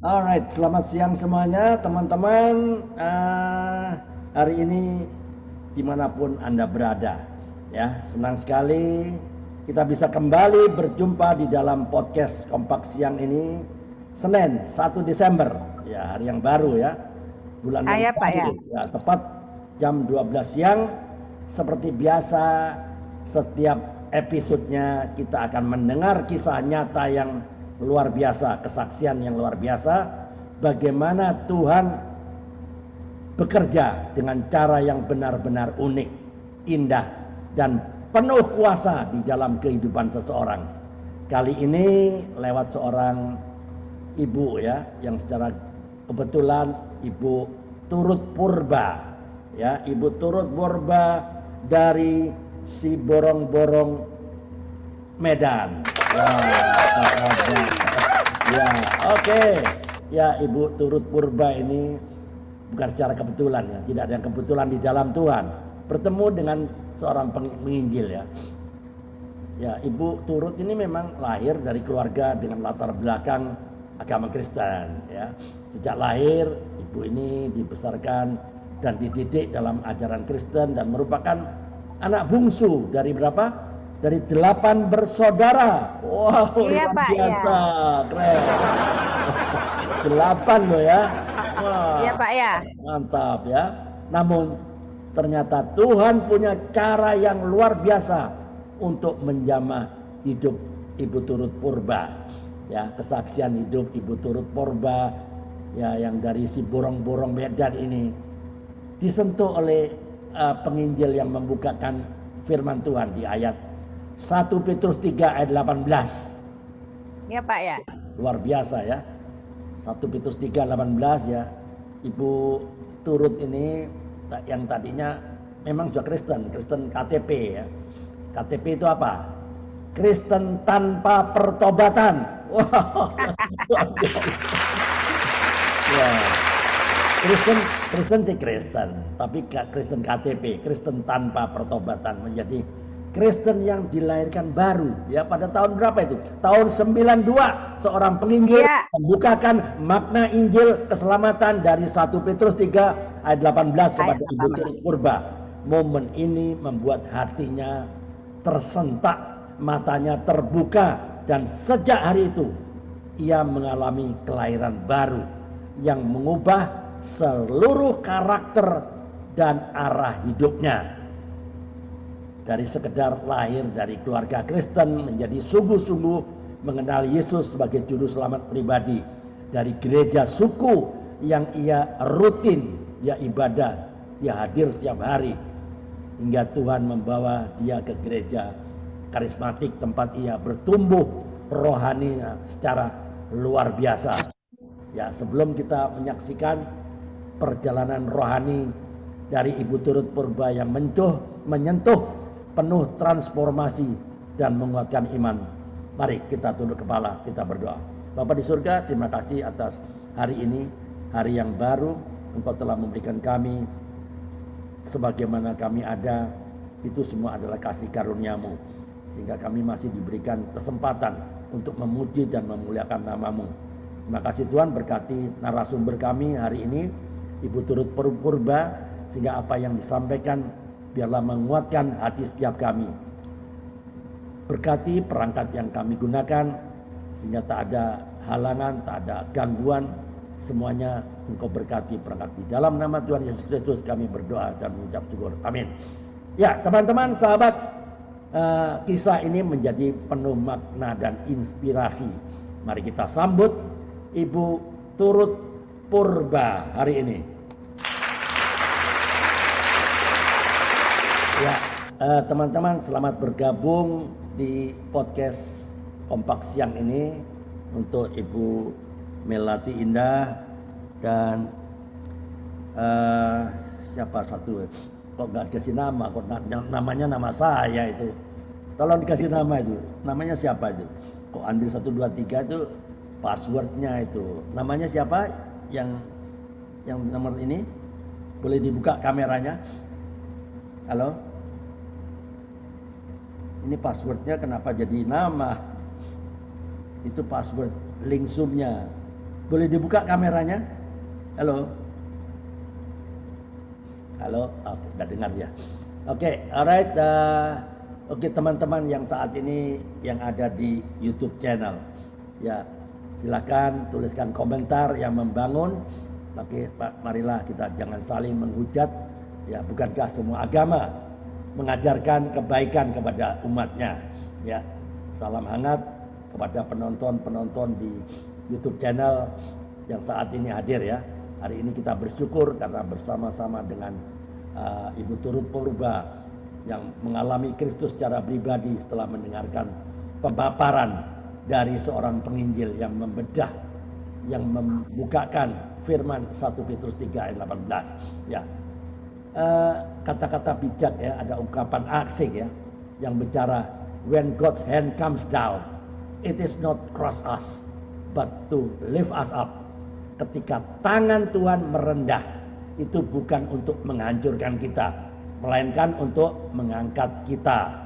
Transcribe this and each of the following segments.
Alright, selamat siang semuanya teman-teman. Hari ini dimanapun Anda berada, ya senang sekali kita bisa kembali berjumpa di dalam podcast Kompak Siang ini. Senin 1 Desember, ya hari yang baru ya, bulan yang Ya Pak ya. baru, ya tepat jam 12 siang. Seperti biasa, setiap episodenya kita akan mendengar kisah nyata yang luar biasa, kesaksian yang luar biasa, bagaimana Tuhan bekerja dengan cara yang benar-benar unik, indah, dan penuh kuasa di dalam kehidupan seseorang. Kali ini lewat seorang ibu ya, yang secara kebetulan Ibu Turut Purba, ya, Ibu Turut Purba dari Siborong-Borong, Medan. Ya, oke. Ya, Ibu Turut Purba ini bukan secara kebetulan ya, tidak ada yang kebetulan di dalam Tuhan. Bertemu dengan seorang penginjil ya. Ya, Ibu Turut ini memang lahir dari keluarga dengan latar belakang agama Kristen ya. Sejak lahir, ibu ini dibesarkan dan dididik dalam ajaran Kristen dan merupakan anak bungsu dari berapa? Dari 8 bersaudara. Wow, Iya luar Pak ya. biasa, keren. 8 loh ya. Wah, Iya Pak ya. mantap ya. Namun ternyata Tuhan punya cara yang luar biasa untuk menjamah hidup Ibu Turut Purba. Ya, kesaksian hidup Ibu Turut Purba ya, yang dari si borong-borong Medan ini disentuh oleh penginjil yang membukakan firman Tuhan di ayat 1 Petrus 3 ayat 18. Iya Pak ya. Luar biasa ya. 1 Petrus 3:18 ya. Ibu Turut ini yang tadinya memang juga Kristen, Kristen KTP ya. KTP itu apa? Kristen tanpa pertobatan. Wow. Ya. Kristen sih Kristen, tapi Kristen KTP, Kristen tanpa pertobatan, menjadi Kristen yang dilahirkan baru ya pada tahun berapa itu? Tahun 92 seorang penginjil Iya. membukakan makna Injil keselamatan dari 1 Petrus 3 ayat 18 Ayat kepada Ibu Turut 18. Purba. Momen ini membuat hatinya tersentak, matanya terbuka, dan sejak hari itu ia mengalami kelahiran baru yang mengubah seluruh karakter dan arah hidupnya. Dari sekedar lahir dari keluarga Kristen menjadi sungguh-sungguh mengenal Yesus sebagai juru selamat pribadi. Dari gereja suku yang ia rutin, ia ibadah, ia hadir setiap hari. Hingga Tuhan membawa dia ke gereja karismatik tempat ia bertumbuh rohani secara luar biasa. Ya, sebelum kita menyaksikan perjalanan rohani dari Ibu Turut Purba yang menyentuh penuh transformasi dan menguatkan iman, mari kita tunduk kepala, kita berdoa. Bapa di surga, terima kasih atas hari ini, hari yang baru. Engkau telah memberikan kami sebagaimana kami ada, itu semua adalah kasih karunia-Mu, sehingga kami masih diberikan kesempatan untuk memuji dan memuliakan nama-Mu. Terima kasih Tuhan, berkati narasumber kami hari ini, Ibu Turut Purba, sehingga apa yang disampaikan biarlah menguatkan hati setiap kami. Berkati perangkat yang kami gunakan, sehingga tak ada halangan, tak ada gangguan, semuanya Engkau berkati perangkat. Di dalam nama Tuhan Yesus Kristus kami berdoa dan mengucap syukur. Amin. Ya teman-teman, sahabat, kisah ini menjadi penuh makna dan inspirasi. Mari kita sambut Ibu Turut Purba hari ini. Ya, teman-teman, selamat bergabung di podcast Kompak Siang ini untuk Ibu Melati Indah dan siapa satu, kok nggak dikasih nama, kok namanya nama saya itu. Tolong dikasih nama itu, namanya siapa itu? Kok Andri 123 itu passwordnya itu, namanya siapa? Yang nomor ini boleh dibuka kameranya. Halo, ini passwordnya kenapa jadi nama? Itu password link zoomnya. Boleh dibuka kameranya? Halo? Halo? Oke, nggak dengar ya. Oke, alright. Oke, teman-teman yang saat ini yang ada di YouTube channel, ya silakan tuliskan komentar yang membangun. Oke, marilah kita jangan saling menghujat. Ya, bukankah semua agama mengajarkan kebaikan kepada umatnya? Ya, salam hangat kepada penonton-penonton di YouTube channel yang saat ini hadir ya. Hari ini kita bersyukur karena bersama-sama dengan Ibu Turut Purba yang mengalami Kristus secara pribadi setelah mendengarkan pemaparan dari seorang penginjil yang membedah, yang membukakan firman 1 Petrus 3 ayat 18 ya. Kata-kata bijak ya, ada ungkapan asik ya yang bicara, when God's hand comes down, it is not crush us but to lift us up. Ketika tangan Tuhan merendah, itu bukan untuk menghancurkan kita, melainkan untuk mengangkat kita.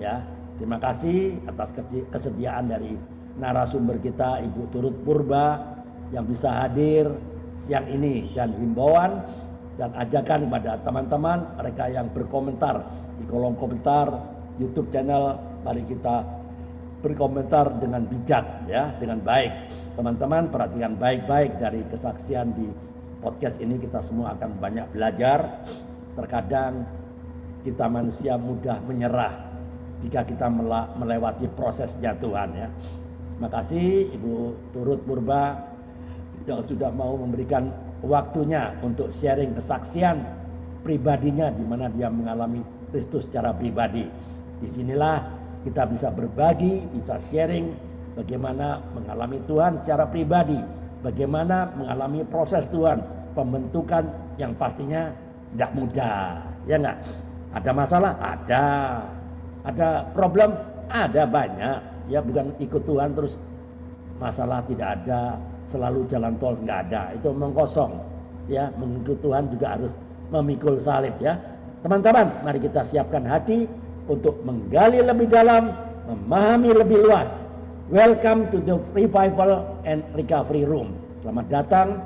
Ya, terima kasih atas kesediaan dari narasumber kita Ibu Turut Purba yang bisa hadir siang ini, dan himbauan dan ajakan kepada teman-teman mereka yang berkomentar di kolom komentar YouTube channel, mari kita berkomentar dengan bijak ya, dengan baik. Teman-teman perhatikan baik-baik dari kesaksian di podcast ini, kita semua akan banyak belajar. Terkadang kita manusia mudah menyerah jika kita melewati prosesnya Tuhan ya. Terima kasih Ibu Turut Purba yang sudah mau memberikan waktunya untuk sharing kesaksian pribadinya di mana dia mengalami Kristus secara pribadi. Disinilah kita bisa berbagi, bisa sharing bagaimana mengalami Tuhan secara pribadi, bagaimana mengalami proses Tuhan, pembentukan yang pastinya tidak mudah, ya enggak? Ada masalah? Ada. Ada problem? Ada banyak. Ya bukan ikut Tuhan terus masalah tidak ada, selalu jalan tol, enggak ada. Itu omong kosong. Ya, mengikut Tuhan juga harus memikul salib ya. Teman-teman, mari kita siapkan hati untuk menggali lebih dalam, memahami lebih luas. Welcome to the Revival and Recovery Room. Selamat datang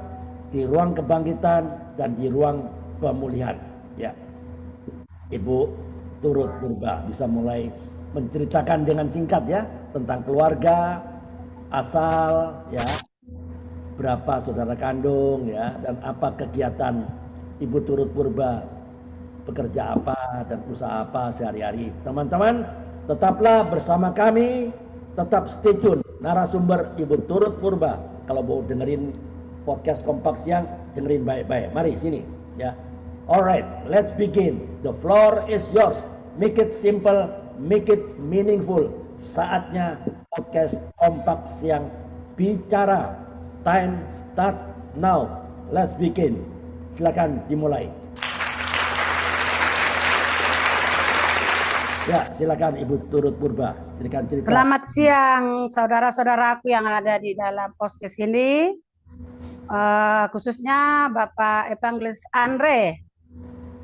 di ruang kebangkitan dan di ruang pemulihan. Ya, Ibu Turut Purba bisa mulai menceritakan dengan singkat ya tentang keluarga, asal, ya, berapa saudara kandung ya, dan apa kegiatan Ibu Turut Purba, bekerja apa dan usaha apa sehari-hari. Teman-teman, tetaplah bersama kami, tetap stay tune. Narasumber Ibu Turut Purba. Kalau mau dengerin podcast Kompak Siang, dengerin baik-baik. Mari sini, ya. Alright, let's begin. The floor is yours. Make it simple, make it meaningful. Saatnya podcast Kompak Siang bicara. Time start now. Let's begin. Silakan dimulai. Ya, silakan Ibu Turut Purba. Silakan cerita. Selamat siang saudara-saudaraku yang ada di dalam podcast ini, khususnya Bapak Evangelis Andre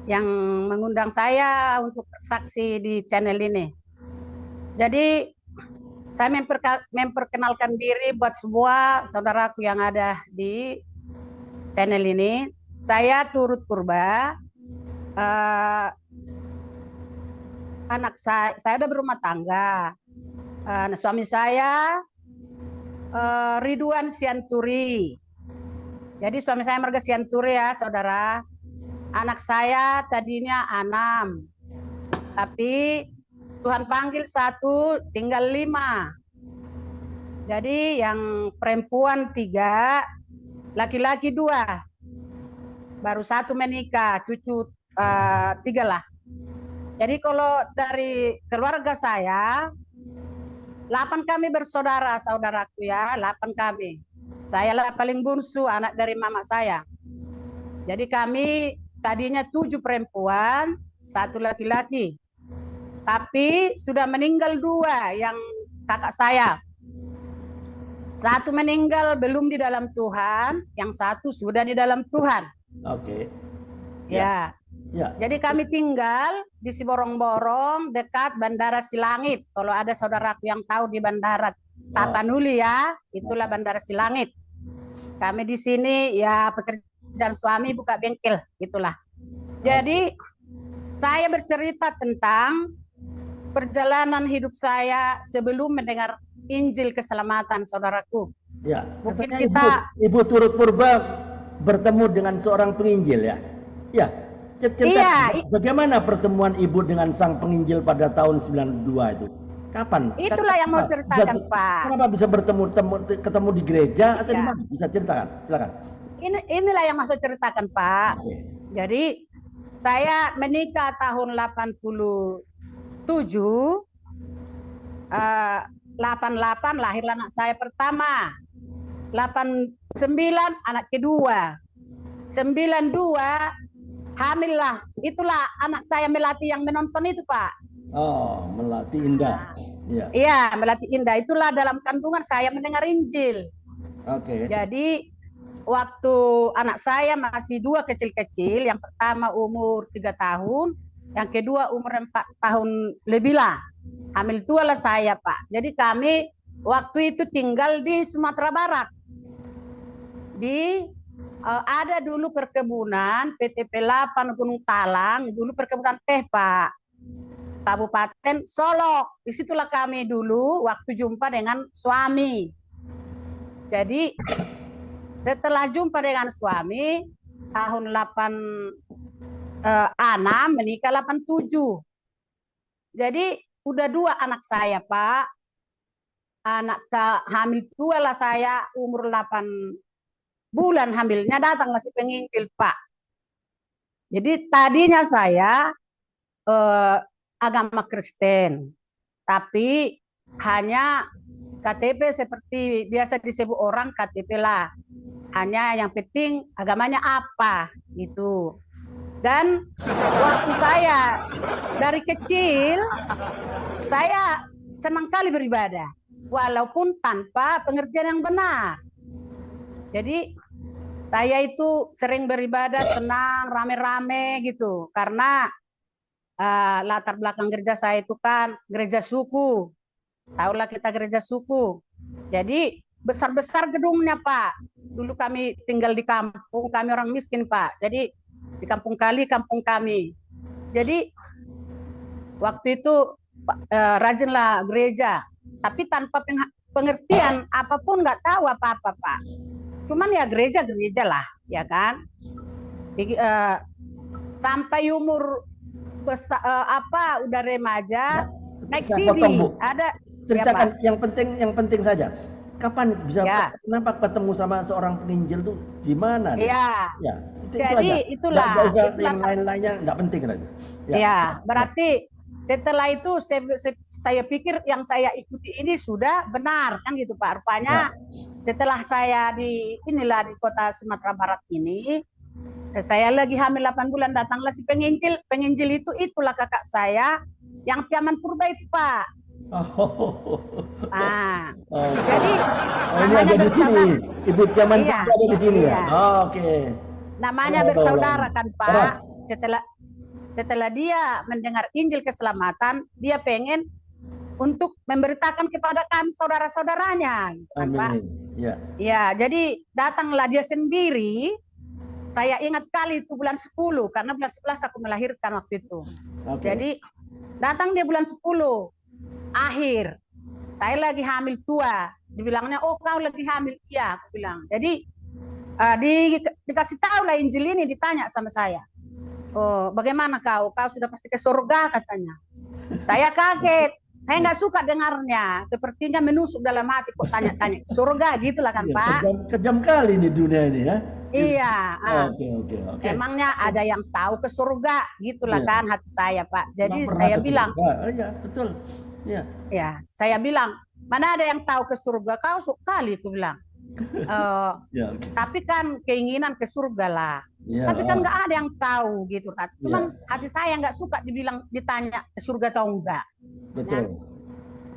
yang mengundang saya untuk bersaksi di channel ini. Jadi saya memperkenalkan diri buat semua saudaraku yang ada di channel ini. Saya Turut Purba. Anak saya udah berumah tangga. Suami saya Ridwan Sianturi. Jadi suami saya marga Sianturi ya saudara. Anak saya tadinya 6, tapi Tuhan panggil 1, tinggal 5. Jadi yang perempuan 3, laki-laki 2. Baru 1 menikah, cucu 3 lah. Jadi kalau dari keluarga saya, 8 kami bersaudara, saudaraku ya, 8 kami. Saya lah paling bungsu, anak dari mama saya. Jadi kami tadinya 7 perempuan, 1 laki-laki. Tapi sudah meninggal 2 yang kakak saya. 1 meninggal belum di dalam Tuhan, yang 1 sudah di dalam Tuhan. Oke. Ya. Ya. Jadi kami tinggal di Siborong-Borong dekat Bandara Silangit. Kalau ada saudaraku yang tahu di Bandara Tapanuli ya, itulah Bandara Silangit. Kami di sini ya pekerjaan suami buka bengkel, gitulah. Jadi saya bercerita tentang perjalanan hidup saya sebelum mendengar Injil keselamatan, saudaraku. Ya, Mungkin katanya kita ibu turut purba bertemu dengan seorang penginjil ya. Ya, cerita Iya, bagaimana pertemuan ibu dengan sang penginjil pada tahun 92 itu? Kapan? itulah yang mau ceritakan, Pak. Kenapa bisa ketemu di gereja atau di Iya. mana? Bisa ceritakan, silakan. Inilah yang maksud ceritakan, Pak. Oke. Jadi saya menikah tahun 87, 88 lahirlah anak saya pertama. 89 anak kedua. 92 hamillah. Itulah anak saya Melati yang menonton itu, Pak. Oh, Melati Indah. Iya. Iya, Melati Indah. Itulah dalam kandungan saya mendengar Injil. Oke. Jadi waktu anak saya masih dua kecil-kecil, yang pertama umur 3 tahun, yang kedua umur 4 tahun lebih lah. Hamil tua lah saya, Pak. Jadi kami waktu itu tinggal di Sumatera Barat. Ada dulu perkebunan PTP 8 Gunung Talang, dulu perkebunan teh, Pak. Kabupaten Solok. Disitulah kami dulu waktu jumpa dengan suami. Jadi setelah jumpa dengan suami tahun 86 menikah 87. Jadi udah 2 anak saya, Pak. Anak hamil tua lah saya, umur 8 bulan hamilnya datanglah si penginjil, Pak. Jadi tadinya saya agama Kristen, tapi hanya KTP seperti biasa disebut orang KTP lah. Hanya yang penting agamanya apa gitu. Dan waktu saya dari kecil saya senang kali beribadah, walaupun tanpa pengertian yang benar. Jadi saya itu sering beribadah, senang, rame-rame gitu. Karena latar belakang gereja saya itu kan gereja suku. Tahulah kita gereja suku. Jadi besar-besar gedungnya, Pak. Dulu kami tinggal di kampung, kami orang miskin, Pak. Jadi di kampung kami. Jadi waktu itu rajinlah gereja. Tapi tanpa pengertian apapun, nggak tahu apa-apa, Pak. Cuman ya gereja lah, ya kan. Sampai umur udah remaja, naik CD ada. Ceritakan ya, yang penting saja. Kapan bisa kenapa ketemu sama seorang penginjil tuh di mana? Iya. Ya, jadi itulah. Yang lain-lainnya nggak penting lagi. Ya, berarti setelah itu saya pikir yang saya ikuti ini sudah benar kan gitu, Pak. Rupanya setelah saya di kota Sumatera Barat ini, saya lagi hamil 8 bulan, datanglah si penginjil. Penginjil itulah kakak saya yang Tiaman Purba itu, Pak. Jadi ini ada di sini. Ibu Tiaman Purba ada di sini ya. Oke. Namanya bersaudara kan, Pak. Setelah dia mendengar Injil keselamatan, dia pengen untuk memberitakan kepada kami saudara-saudaranya, kan, Pak. Ya, jadi datanglah dia sendiri. Saya ingat kali itu bulan 10, karena bulan 11 aku melahirkan waktu itu. Jadi datang dia bulan 10 akhir. Saya lagi hamil tua. Dibilangnya, oh kau lagi hamil. Iya, aku bilang. Jadi dikasih tahu lah Injil ini, ditanya sama saya. Oh, bagaimana kau? Kau sudah pasti ke surga, katanya. Saya kaget. Saya nggak suka dengarnya. Sepertinya menusuk dalam hati. Kok tanya-tanya surga gitulah kan, Pak. Kejam kali nih dunia ini ya. Iya. Oke. Emangnya ada yang tahu ke surga, gitulah kan hati saya, Pak. Jadi saya bilang. Iya, betul. Ya, saya bilang, mana ada yang tahu ke surga? Kau sekali, aku bilang. Tapi kan keinginan ke surga lah. Tapi kan nggak ada yang tahu gitu kan. Cuman hati saya nggak suka ditanya ke surga atau enggak. Betul.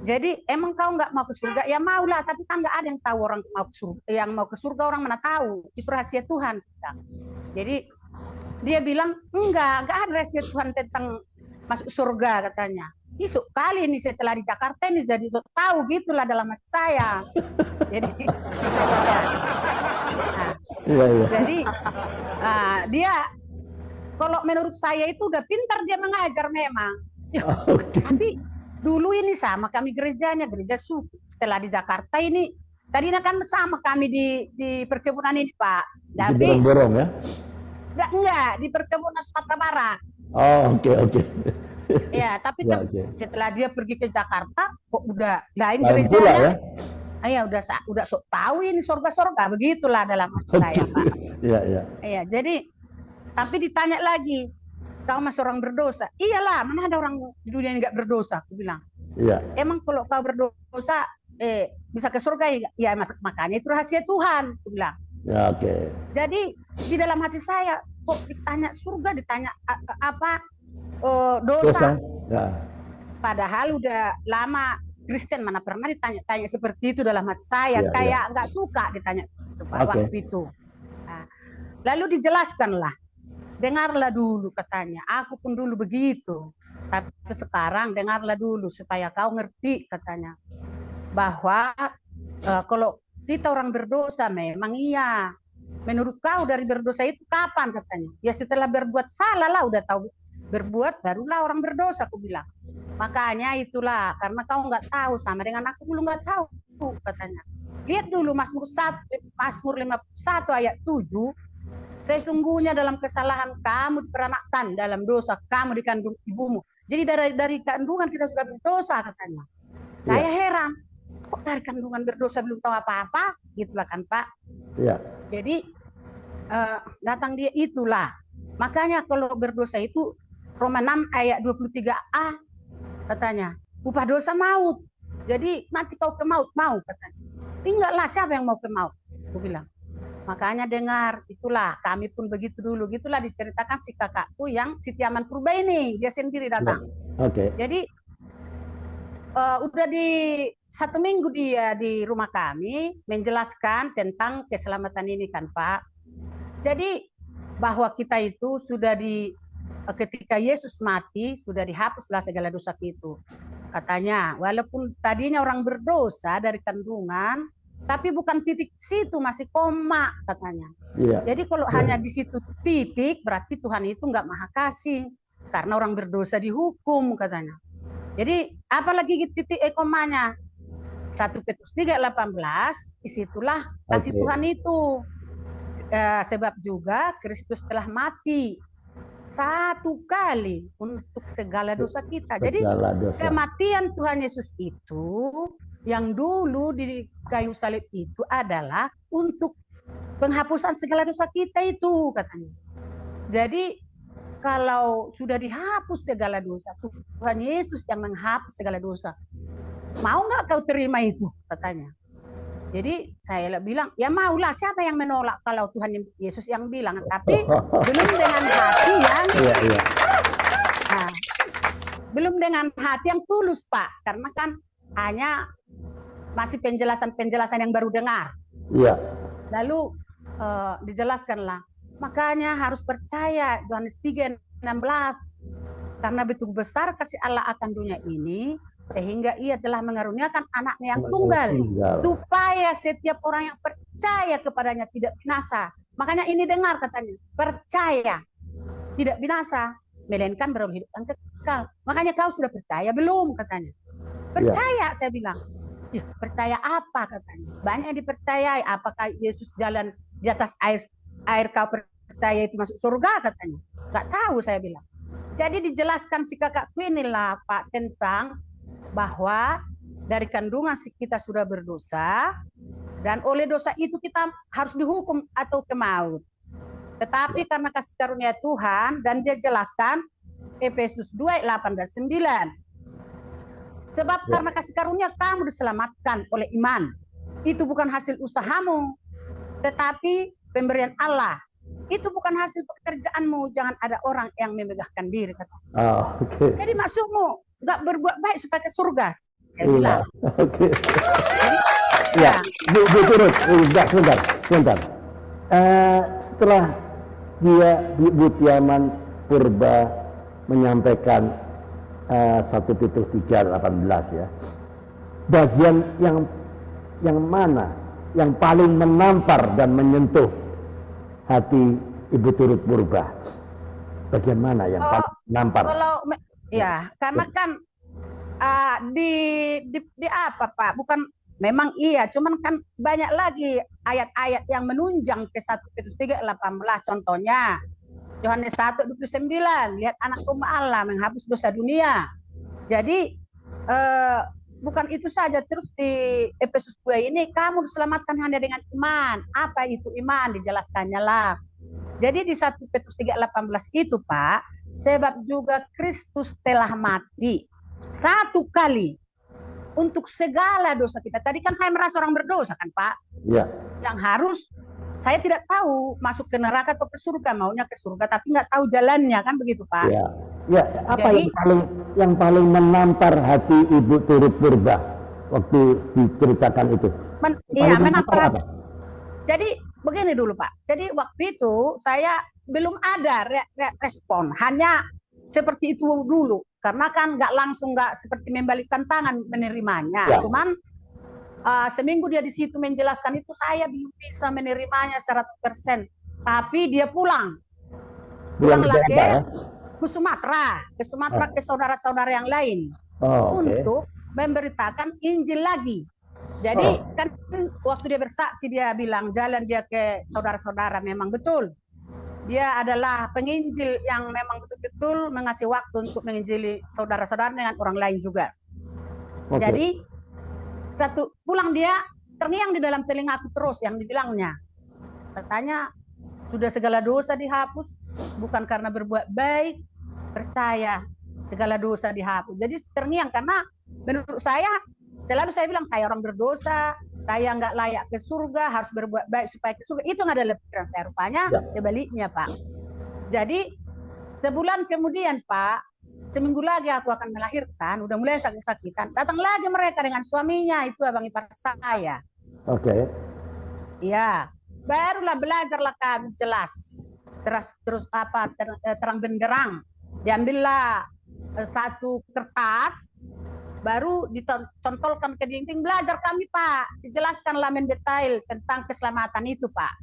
Jadi emang kau nggak mau ke surga? Ya mau lah, tapi kan nggak ada yang tahu orang mau ke surga. Yang mau ke surga orang mana tahu? Itu rahasia Tuhan. Jadi dia bilang enggak ada rahasia Tuhan tentang masuk surga, katanya. Isuk kali ini setelah di Jakarta ini jadi tahu gitulah dalam hati saya. Jadi Iya, iya. Jadi dia kalau menurut saya itu udah pintar dia mengajar memang. Oh, Tapi dulu ini sama kami gerejanya, gereja suku. Setelah di Jakarta ini, tadinya kan sama kami di perkebunan ini Pak. Tapi borong-borong ya? enggak di perkebunan Sumatera Barat. Oh, oke. Ya, tapi Ya, oke. setelah dia pergi ke Jakarta, kok udah lain Lain pula gerejanya. ya? Udah sok tahu ini sorga-sorga, begitulah dalam hati saya Pak. Iya. Iya, jadi tapi ditanya lagi, kau masih orang berdosa? Iyalah, mana ada orang di dunia ini nggak berdosa? Aku bilang. Iya. Emang kalau kau berdosa, bisa ke surga ya? Makanya itu rahasia Tuhan, aku bilang. Ya, oke. Jadi di dalam hati saya kok ditanya surga, ditanya dosa. Ya. Padahal udah lama Kristen, mana pernah ditanya-tanya seperti itu dalam hati saya. Iya, Kayak nggak suka ditanya itu Pak waktu itu. Nah, lalu dijelaskanlah. Dengarlah dulu katanya, aku pun dulu begitu. Tapi sekarang dengarlah dulu supaya kau ngerti katanya. Bahwa kalau kita orang berdosa memang iya. Menurut kau dari berdosa itu kapan katanya? Ya setelah berbuat salah lah, udah tahu berbuat barulah orang berdosa, aku bilang. Makanya itulah, karena kau nggak tahu sama dengan aku belum nggak tahu katanya. Lihat dulu Mazmur 51 ayat 7. Sesungguhnya dalam kesalahan kamu diperanakkan, dalam dosa kamu dikandung ibumu. Jadi dari kandungan kita sudah berdosa katanya. Saya heran, kok dari kandungan berdosa belum tahu apa-apa? Gitulah kan Pak. Iya. Jadi datang dia itulah. Makanya kalau berdosa itu Roma 6 ayat 23a katanya, upah dosa maut. Jadi nanti kau ke maut, mau katanya. Tinggallah, siapa yang mau ke maut? Aku bilang. Makanya dengar, itulah kami pun begitu dulu. Gitulah diceritakan si kakakku yang si Tiaman Purba ini, dia sendiri datang. Oke. Jadi udah di 1 minggu dia di rumah kami menjelaskan tentang keselamatan ini kan Pak. Jadi bahwa kita itu sudah ketika Yesus mati sudah dihapuslah segala dosa itu. Katanya walaupun tadinya orang berdosa dari kandungan, tapi bukan titik situ, masih koma katanya. Iya. Jadi kalau hanya di situ titik, berarti Tuhan itu nggak maha kasih. Karena orang berdosa dihukum katanya. Jadi apalagi titik komanya? 1 Petrus 3:18, disitulah kasih Tuhan itu. Sebab juga Kristus telah mati 1 kali untuk segala dosa kita. Jadi kematian Tuhan Yesus itu yang dulu di kayu salib itu adalah untuk penghapusan segala dosa kita itu katanya. Jadi kalau sudah dihapus segala dosa, Tuhan Yesus yang menghapus segala dosa. Mau nggak kau terima itu katanya. Jadi saya bilang, ya maulah, siapa yang menolak kalau Tuhan Yesus yang bilang, tapi belum dengan hati yang belum dengan hati yang tulus Pak, karena kan hanya masih penjelasan yang baru dengar. Iya. Lalu dijelaskanlah, makanya harus percaya Yohanes 3:16, karena begitu besar kasih Allah akan dunia ini, sehingga ia telah mengaruniakan anaknya yang tunggal, supaya setiap orang yang percaya kepadanya tidak binasa. Makanya ini dengar katanya, percaya tidak binasa, melainkan beroleh hidup yang kekal. Makanya kau sudah percaya belum katanya? Percaya, saya bilang. Ya, percaya apa katanya? Banyak yang dipercayai. Apakah Yesus jalan di atas air kau percaya itu masuk surga katanya? Gak tahu, saya bilang. Jadi dijelaskan si kakakku inilah Pak tentang bahwa dari kandungan kita sudah berdosa dan oleh dosa itu kita harus dihukum atau ke maut. Tetapi karena kasih karunia Tuhan, dan dia jelaskan Efesus 2:8-9. Sebab karena kasih karunia kamu diselamatkan oleh iman. Itu bukan hasil usahamu, tetapi pemberian Allah. Itu bukan hasil pekerjaanmu. Jangan ada orang yang memegahkan diri. Kata. Jadi maksudmu nggak berbuat baik supaya ke surga. Saya bilang. Oke. Ya, Bu Turut, sebentar. Setelah Bu Tiaman Purba menyampaikan 1 Petrus 3:18 ya. Bagian yang mana yang paling menampar dan menyentuh hati Ibu turut berubah? Bagian mana yang Oh, paling nampar? ya, karena kan di apa Pak? Bukan, memang iya, cuman kan banyak lagi ayat-ayat yang menunjang ke 1 Petrus 3:18. Contohnya Yohanes 1:29, lihat anak domba Allah menghapus dosa dunia. Jadi bukan itu saja, terus di Efesus 2 ini kamu diselamatkan hanya dengan iman. Apa itu iman? Dijelaskannya lah. Jadi di 1 Petrus 3:18 itu Pak, sebab juga Kristus telah mati satu kali untuk segala dosa kita. Tadi kan saya merasa orang berdosa kan Pak? Ya. Yang harus saya tidak tahu masuk ke neraka atau ke surga, maunya ke surga tapi nggak tahu jalannya, kan begitu Pak? Ya. Ya, apa Jadi, yang paling menampar hati Ibu turut berubah waktu diceritakan itu? Iya, menampar hati. Jadi begini dulu Pak. Jadi waktu itu saya belum ada respon, hanya seperti itu dulu. Karena kan nggak seperti membalikkan tangan menerimanya. Ya. Cuman seminggu dia di situ menjelaskan itu, saya belum bisa menerimanya 100%. Tapi dia pulang lagi ke Sumatera, ke saudara-saudara yang lain untuk memberitakan Injil lagi. Jadi kan waktu dia bersaksi dia bilang jalan dia ke saudara-saudara, memang betul. Dia adalah penginjil yang memang betul-betul mengasih waktu untuk menginjili saudara-saudara dengan orang lain juga. Jadi pulang dia terngiang di dalam telingaku terus yang dibilangnya. Katanya sudah segala dosa dihapus, bukan karena berbuat baik, percaya segala dosa dihapus. Jadi terngiang karena menurut saya, selalu saya bilang saya orang berdosa, saya nggak layak ke surga, harus berbuat baik supaya ke surga. Itu nggak ada pikiran saya, rupanya sebaliknya Pak. Jadi sebulan kemudian Pak, seminggu lagi aku akan melahirkan, udah mulai sakit-sakitan. Datang lagi mereka dengan suaminya, itu abang ipar saya. Iya, barulah belajarlah kami jelas. Terus terang benderang. Diambillah satu kertas, baru dicontolkan ke dinding. Belajar kami Pak, dijelaskanlah mendetail tentang keselamatan itu Pak.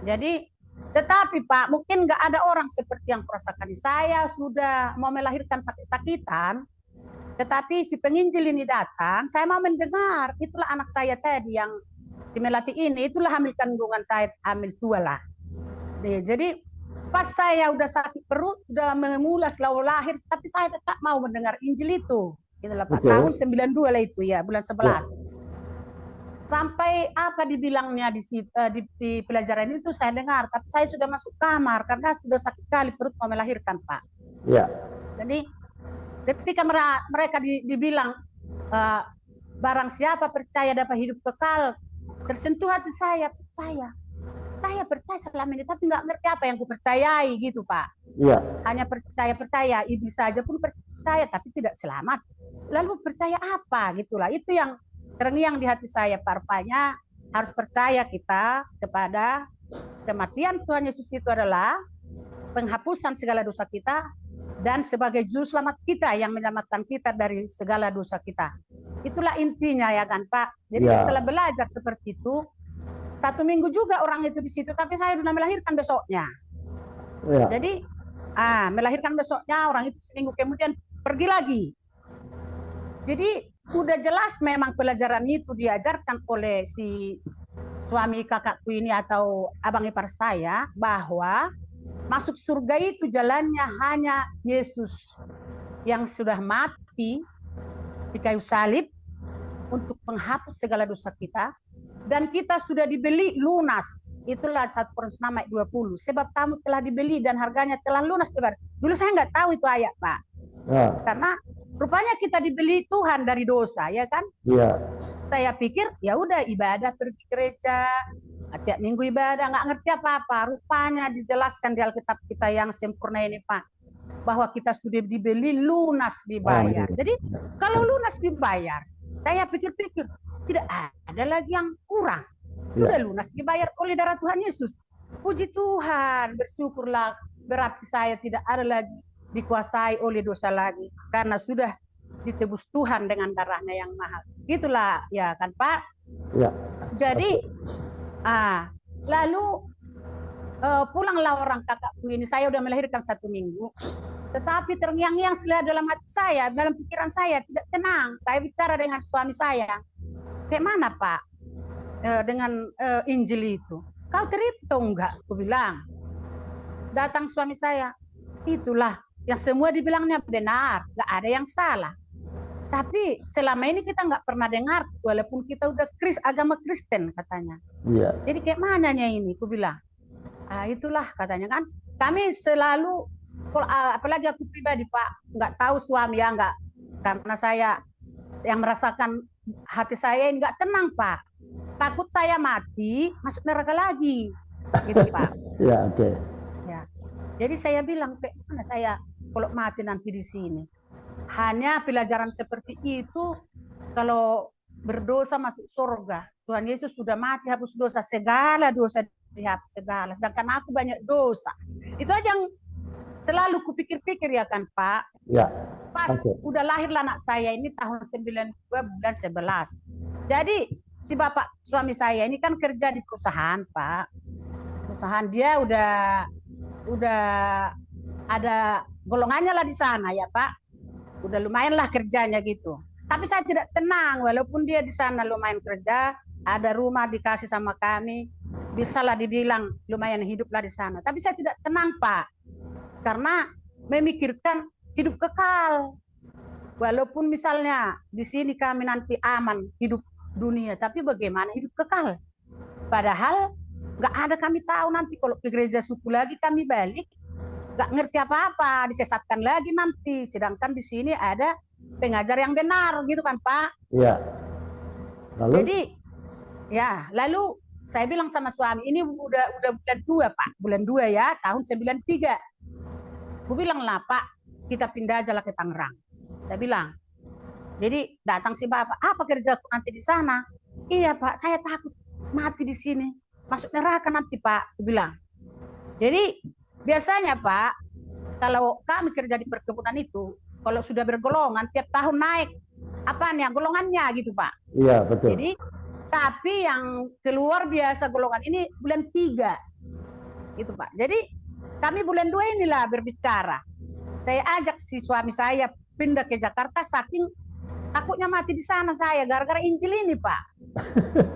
Jadi, tetapi Pak, mungkin nggak ada orang seperti yang kurasakan. Saya sudah mau melahirkan sakit-sakitan, tetapi si penginjil ini datang, saya mau mendengar. Itulah anak saya tadi yang si Melati ini, itulah hamil kandungan saya, hamil tua lah. Jadi pas saya udah sakit perut, udah mengulas lahir, tapi saya tetap mau mendengar Injil itu. Itulah Pak, tahun 92 lah itu ya, bulan 11. Sampai apa dibilangnya di pelajaran itu saya dengar, tapi saya sudah masuk kamar karena sudah sakit kali perut mau melahirkan Pak. Ya. Jadi ketika mereka dibilang barang siapa percaya dapat hidup kekal, tersentuh hati saya, saya percaya selama ini, tapi nggak ngerti apa yang kupercayai gitu Pak. Iya. Hanya percaya, ibu saja pun percaya, tapi tidak selamat. Lalu percaya apa gitulah? Itu yang terngiang di hati saya Pak. Rupanya harus percaya kita kepada kematian Tuhan Yesus itu adalah penghapusan segala dosa kita dan sebagai juru selamat kita yang menyelamatkan kita dari segala dosa kita. Itulah intinya ya kan Pak. Jadi setelah belajar seperti itu, 1 minggu juga orang itu di situ, tapi saya sudah melahirkan besoknya. Jadi melahirkan besoknya, orang itu seminggu kemudian pergi lagi. Jadi udah jelas memang pelajaran itu diajarkan oleh si suami kakakku ini atau abang ipar saya, bahwa masuk surga itu jalannya hanya Yesus yang sudah mati di kayu salib untuk menghapus segala dosa kita, dan kita sudah dibeli lunas. Itulah 1 Korintus 6 ayat 20. Sebab kamu telah dibeli dan harganya telah lunas dibayar. Dulu saya nggak tahu itu ayat Pak. Karena rupanya kita dibeli Tuhan dari dosa, ya kan? Iya. Saya pikir ya udah ibadah, pergi gereja, tiap minggu ibadah, nggak ngerti apa-apa. Rupanya dijelaskan di Alkitab kita yang sempurna ini Pak, bahwa kita sudah dibeli lunas dibayar. Jadi kalau lunas dibayar, saya pikir-pikir tidak ada lagi yang kurang. Sudah lunas dibayar oleh darah Tuhan Yesus. Puji Tuhan, bersyukurlah, berarti saya tidak ada lagi dikuasai oleh dosa lagi, karena sudah ditebus Tuhan dengan darahnya yang mahal. Itulah ya kan Pak. Ya. Jadi lalu pulanglah orang kakakku ini, saya udah melahirkan 1 minggu. Tetapi terngiang-ngiang dalam hati saya, dalam pikiran saya tidak tenang. Saya bicara dengan suami saya, kayak mana Pak dengan Injil itu? Kau terima atau enggak? Aku bilang. Datang suami saya, itulah yang semua dibilangnya benar, nggak ada yang salah. Tapi selama ini kita nggak pernah dengar, walaupun kita udah agama Kristen katanya. Iya. Jadi kayak mananya ini? Aku bilang. Itulah katanya kan. Kami selalu, apalagi aku pribadi Pak, nggak tahu suami ya nggak, karena saya yang merasakan hati saya ini nggak tenang Pak. Takut saya mati masuk neraka lagi, gitu Pak. Ya, oke. Ya. Jadi saya bilang, kayak mana saya kalau mati nanti di sini? Hanya pelajaran seperti itu, kalau berdosa masuk surga. Tuhan Yesus sudah mati hapus dosa, segala dosa dihapus segala. Sedangkan aku banyak dosa. Itu aja yang selalu kupikir-pikir ya kan Pak. Ya. Pas udah lahirlah anak saya ini tahun 92 bulan 11. Jadi si bapak suami saya ini kan kerja di perusahaan Pak. Perusahaan dia udah ada golongannya lah di sana ya Pak. Udah lumayan lah kerjanya gitu. Tapi saya tidak tenang walaupun dia di sana lumayan kerja, ada rumah dikasih sama kami, bisalah dibilang lumayan hiduplah di sana. Tapi saya tidak tenang Pak, karena memikirkan hidup kekal. Walaupun misalnya di sini kami nanti aman hidup dunia, tapi bagaimana hidup kekal? Padahal nggak ada kami tahu nanti kalau ke gereja suku lagi kami balik, nggak ngerti apa-apa, disesatkan lagi nanti. Sedangkan di sini ada pengajar yang benar, gitu kan Pak? Iya. Lalu? Jadi, ya, lalu saya bilang sama suami, ini udah bulan 2 Pak, bulan 2 ya, tahun 93. Aku bilang lah Pak, kita pindah aja lah ke Tangerang. Saya bilang. Jadi datang si bapak, apa kerjaku nanti di sana? Iya Pak, saya takut mati di sini, masuk neraka nanti Pak, aku bilang. Jadi biasanya Pak, kalau kami kerja di perkebunan itu, kalau sudah bergolongan tiap tahun naik apanya golongannya gitu Pak. Iya betul. Jadi tapi yang keluar biasa golongan ini bulan 3 gitu Pak. Jadi kami bulan 2 inilah berbicara. Saya ajak si suami saya pindah ke Jakarta saking takutnya mati di sana saya gara-gara Injil ini Pak.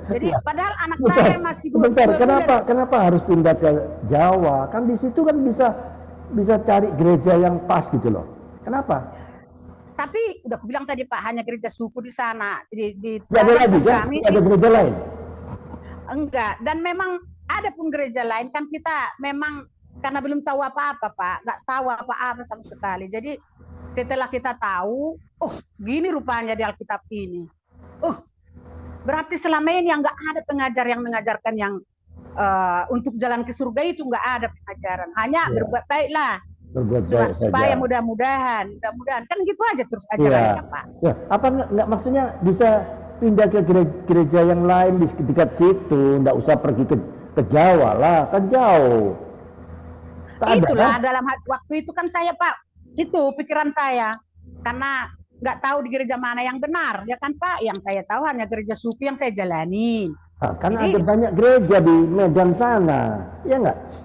Jadi padahal anak saya masih sebentar, kenapa harus pindah ke Jawa? Kan di situ kan bisa cari gereja yang pas gitu loh. Kenapa? Tapi udah aku bilang tadi Pak, hanya gereja suku di sana. Di ada lagi kan? Ada gereja lain? Enggak. Dan memang ada pun gereja lain kan kita memang karena belum tahu apa-apa Pak, nggak tahu apa-apa sama sekali. Jadi setelah kita tahu, oh gini rupanya di Alkitab ini. Oh berarti selama ini yang nggak ada pengajar yang mengajarkan yang untuk jalan ke surga itu nggak ada pengajaran. Hanya berbuat baiklah. Supaya mudah-mudahan kan gitu aja terus ajarannya Pak. Ya, apa nggak maksudnya bisa pindah ke gereja yang lain di dekat situ, nggak usah pergi ke Jawa lah, kan jauh. Itulah dalam waktu itu kan saya Pak, itu pikiran saya karena nggak tahu di gereja mana yang benar ya kan Pak. Yang saya tahu hanya gereja suku yang saya jalani. Kan ada banyak gereja di Medan sana, ya nggak?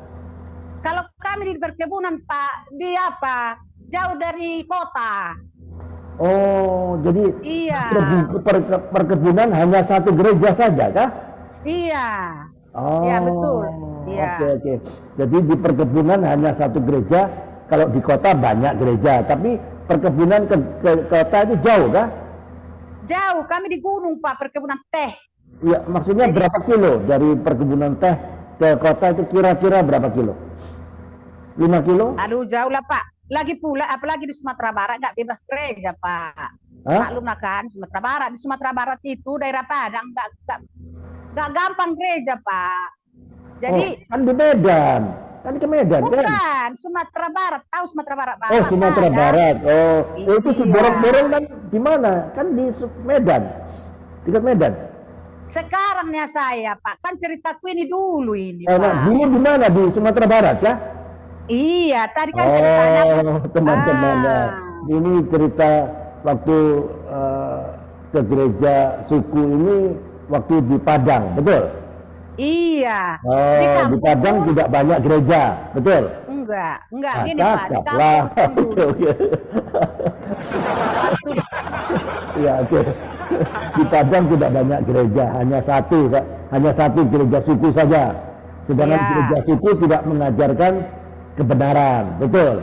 Kalau kami di perkebunan Pak, di apa? Jauh dari kota. Oh, jadi iya. Perkebunan hanya satu gereja saja kah? Iya. Oh, iya betul. Iya. Oke. Jadi di perkebunan hanya satu gereja, kalau di kota banyak gereja, tapi perkebunan ke kota itu jauh kah? Jauh, kami di gunung Pak, perkebunan teh. Iya, maksudnya jadi, berapa kilo dari perkebunan teh ke kota itu kira-kira berapa kilo? 5 kilo? Aduh jauh lah Pak. Lagi pula apalagi di Sumatera Barat nggak bebas gereja Pak. Maklumlah kan Sumatera Barat. Di Sumatera Barat itu daerah Padang nggak gampang gereja Pak. Jadi kan di Medan. Kan ke Medan bukan, kan? Sumatera Barat. Tahu Sumatera Barat Pak? Oh Sumatera Barat. Oh iya. Itu si borong-borong kan di mana? Kan di Medan. Dekat Medan. Sekarangnya saya Pak, kan ceritaku ini dulu ini Pak. Dulu di mana? Di Sumatera Barat ya? Iya, tadi kan ceritanya. Teman-teman, ini cerita waktu ke gereja suku ini waktu di Padang, betul? Iya. Di Oh, di kampung Padang pun tidak banyak gereja, betul? enggak Ah, gini Pak, di cakep lah. kampung pun Oke, dulu oke. waktu Ya, oke. Di Padang tidak banyak gereja, hanya satu gereja suku saja. Sedangkan gereja ya, suku tidak mengajarkan kebenaran, betul?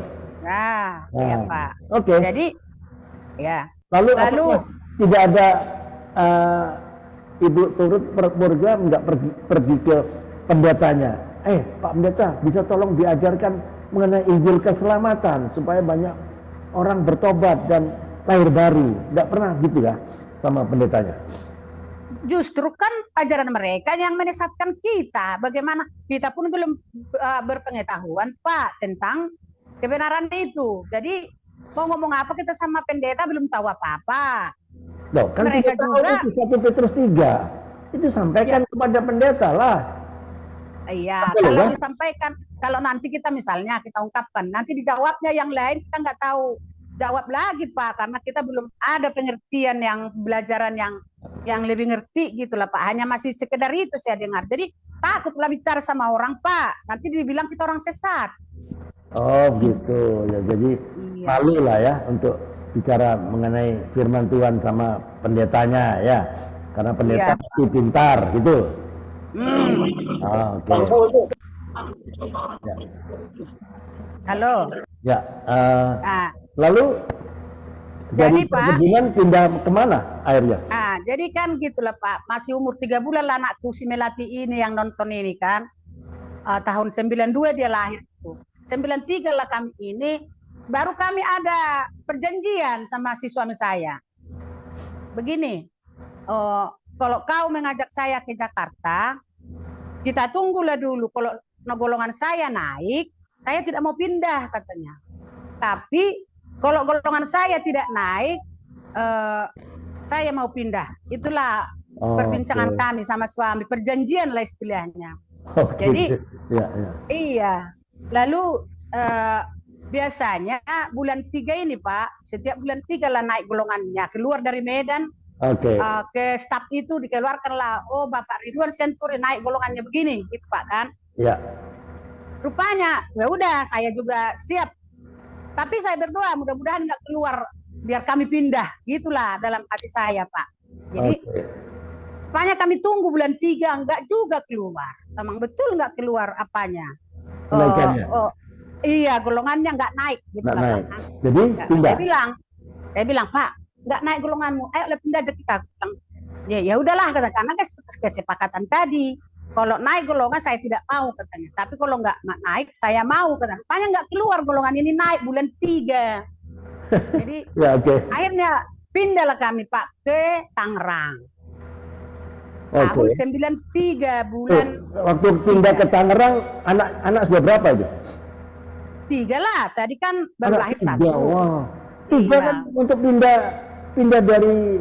iya Nah, Pak. oke. Jadi ya, Lalu lalu apakah tidak ada eh, ibu turut Purga nggak pergi ke pendetanya? Pak Pendeta, bisa tolong diajarkan mengenai Injil keselamatan supaya banyak orang bertobat dan lahir baru. Nggak pernah gitu ya sama pendetanya? justru kan ajaran mereka yang menyesatkan kita. Bagaimana kita pun belum berpengetahuan Pak tentang kebenaran itu. Jadi mau ngomong apa kita sama pendeta belum tahu apa-apa. Loh, kan Mereka kita tahu juga, itu 1 Petrus 3. Itu sampaikan ya, kepada pendeta lah. iya, Betul, kalau kan? disampaikan, kalau nanti kita misalnya kita ungkapkan, nanti dijawabnya yang lain kita nggak tahu jawab lagi Pak, karena kita belum ada pengertian yang belajaran yang lebih ngerti gitulah Pak. Hanya masih sekedar itu saya dengar. Jadi takutlah bicara sama orang Pak, nanti dibilang kita orang sesat. Oh gitu ya, jadi Iya, malu lah ya untuk bicara mengenai firman Tuhan sama pendetanya ya, karena pendeta iya. pasti pintar gitu. Hmm. Oke. Ya, Halo. ya. Nah, Lalu dari jadi Pak, perkebunan pindah kemana airnya? jadi kan gitulah Pak, masih umur 3 bulan lah anakku si Melati ini yang nonton ini kan. Tahun 92 dia lahir itu. 93 lah kami ini, baru kami ada perjanjian sama si suami saya. Begini, kalau kau mengajak saya ke Jakarta, kita tunggulah dulu. Kalau golongan saya naik, saya tidak mau pindah katanya. Tapi kalau golongan saya tidak naik, saya mau pindah. Itulah perbincangan Oke. kami sama suami, perjanjian lah istilahnya. Oke. Jadi Ya, ya. iya, lalu biasanya bulan 3 ini Pak, setiap bulan 3 lah naik golongannya, keluar dari Medan Oke. ke staf itu dikeluarkanlah, oh Bapak Ridwan Senturi naik golongannya begini, gitu Pak kan. Ya. Rupanya, ya udah saya juga siap. Tapi saya berdoa mudah-mudahan nggak keluar, biar kami pindah, gitulah dalam hati saya Pak. Jadi Oke. rupanya kami tunggu bulan 3, enggak juga keluar. Emang betul nggak keluar apanya? Kenaikannya Iya, golongannya nggak naik gitu nggak lah naik. Pak. Jadi Ya, pindah. saya bilang Pak, nggak naik golonganmu, ayo pindah aja kita. Ya udahlah kata, karena kesepakatan tadi. Kalau naik golongan saya tidak mau katanya, tapi kalau nggak naik saya mau katanya. Rupanya nggak keluar golongan ini naik bulan 3. Jadi Ya, oke. akhirnya pindahlah kami Pak ke Tangerang. Oke. Tahun 93 bulan Waktu pindah ke Tangerang, anak sudah berapa itu? 3 lah. Tadi kan baru lahir 1. Wah. Tiga Iya. kan untuk pindah dari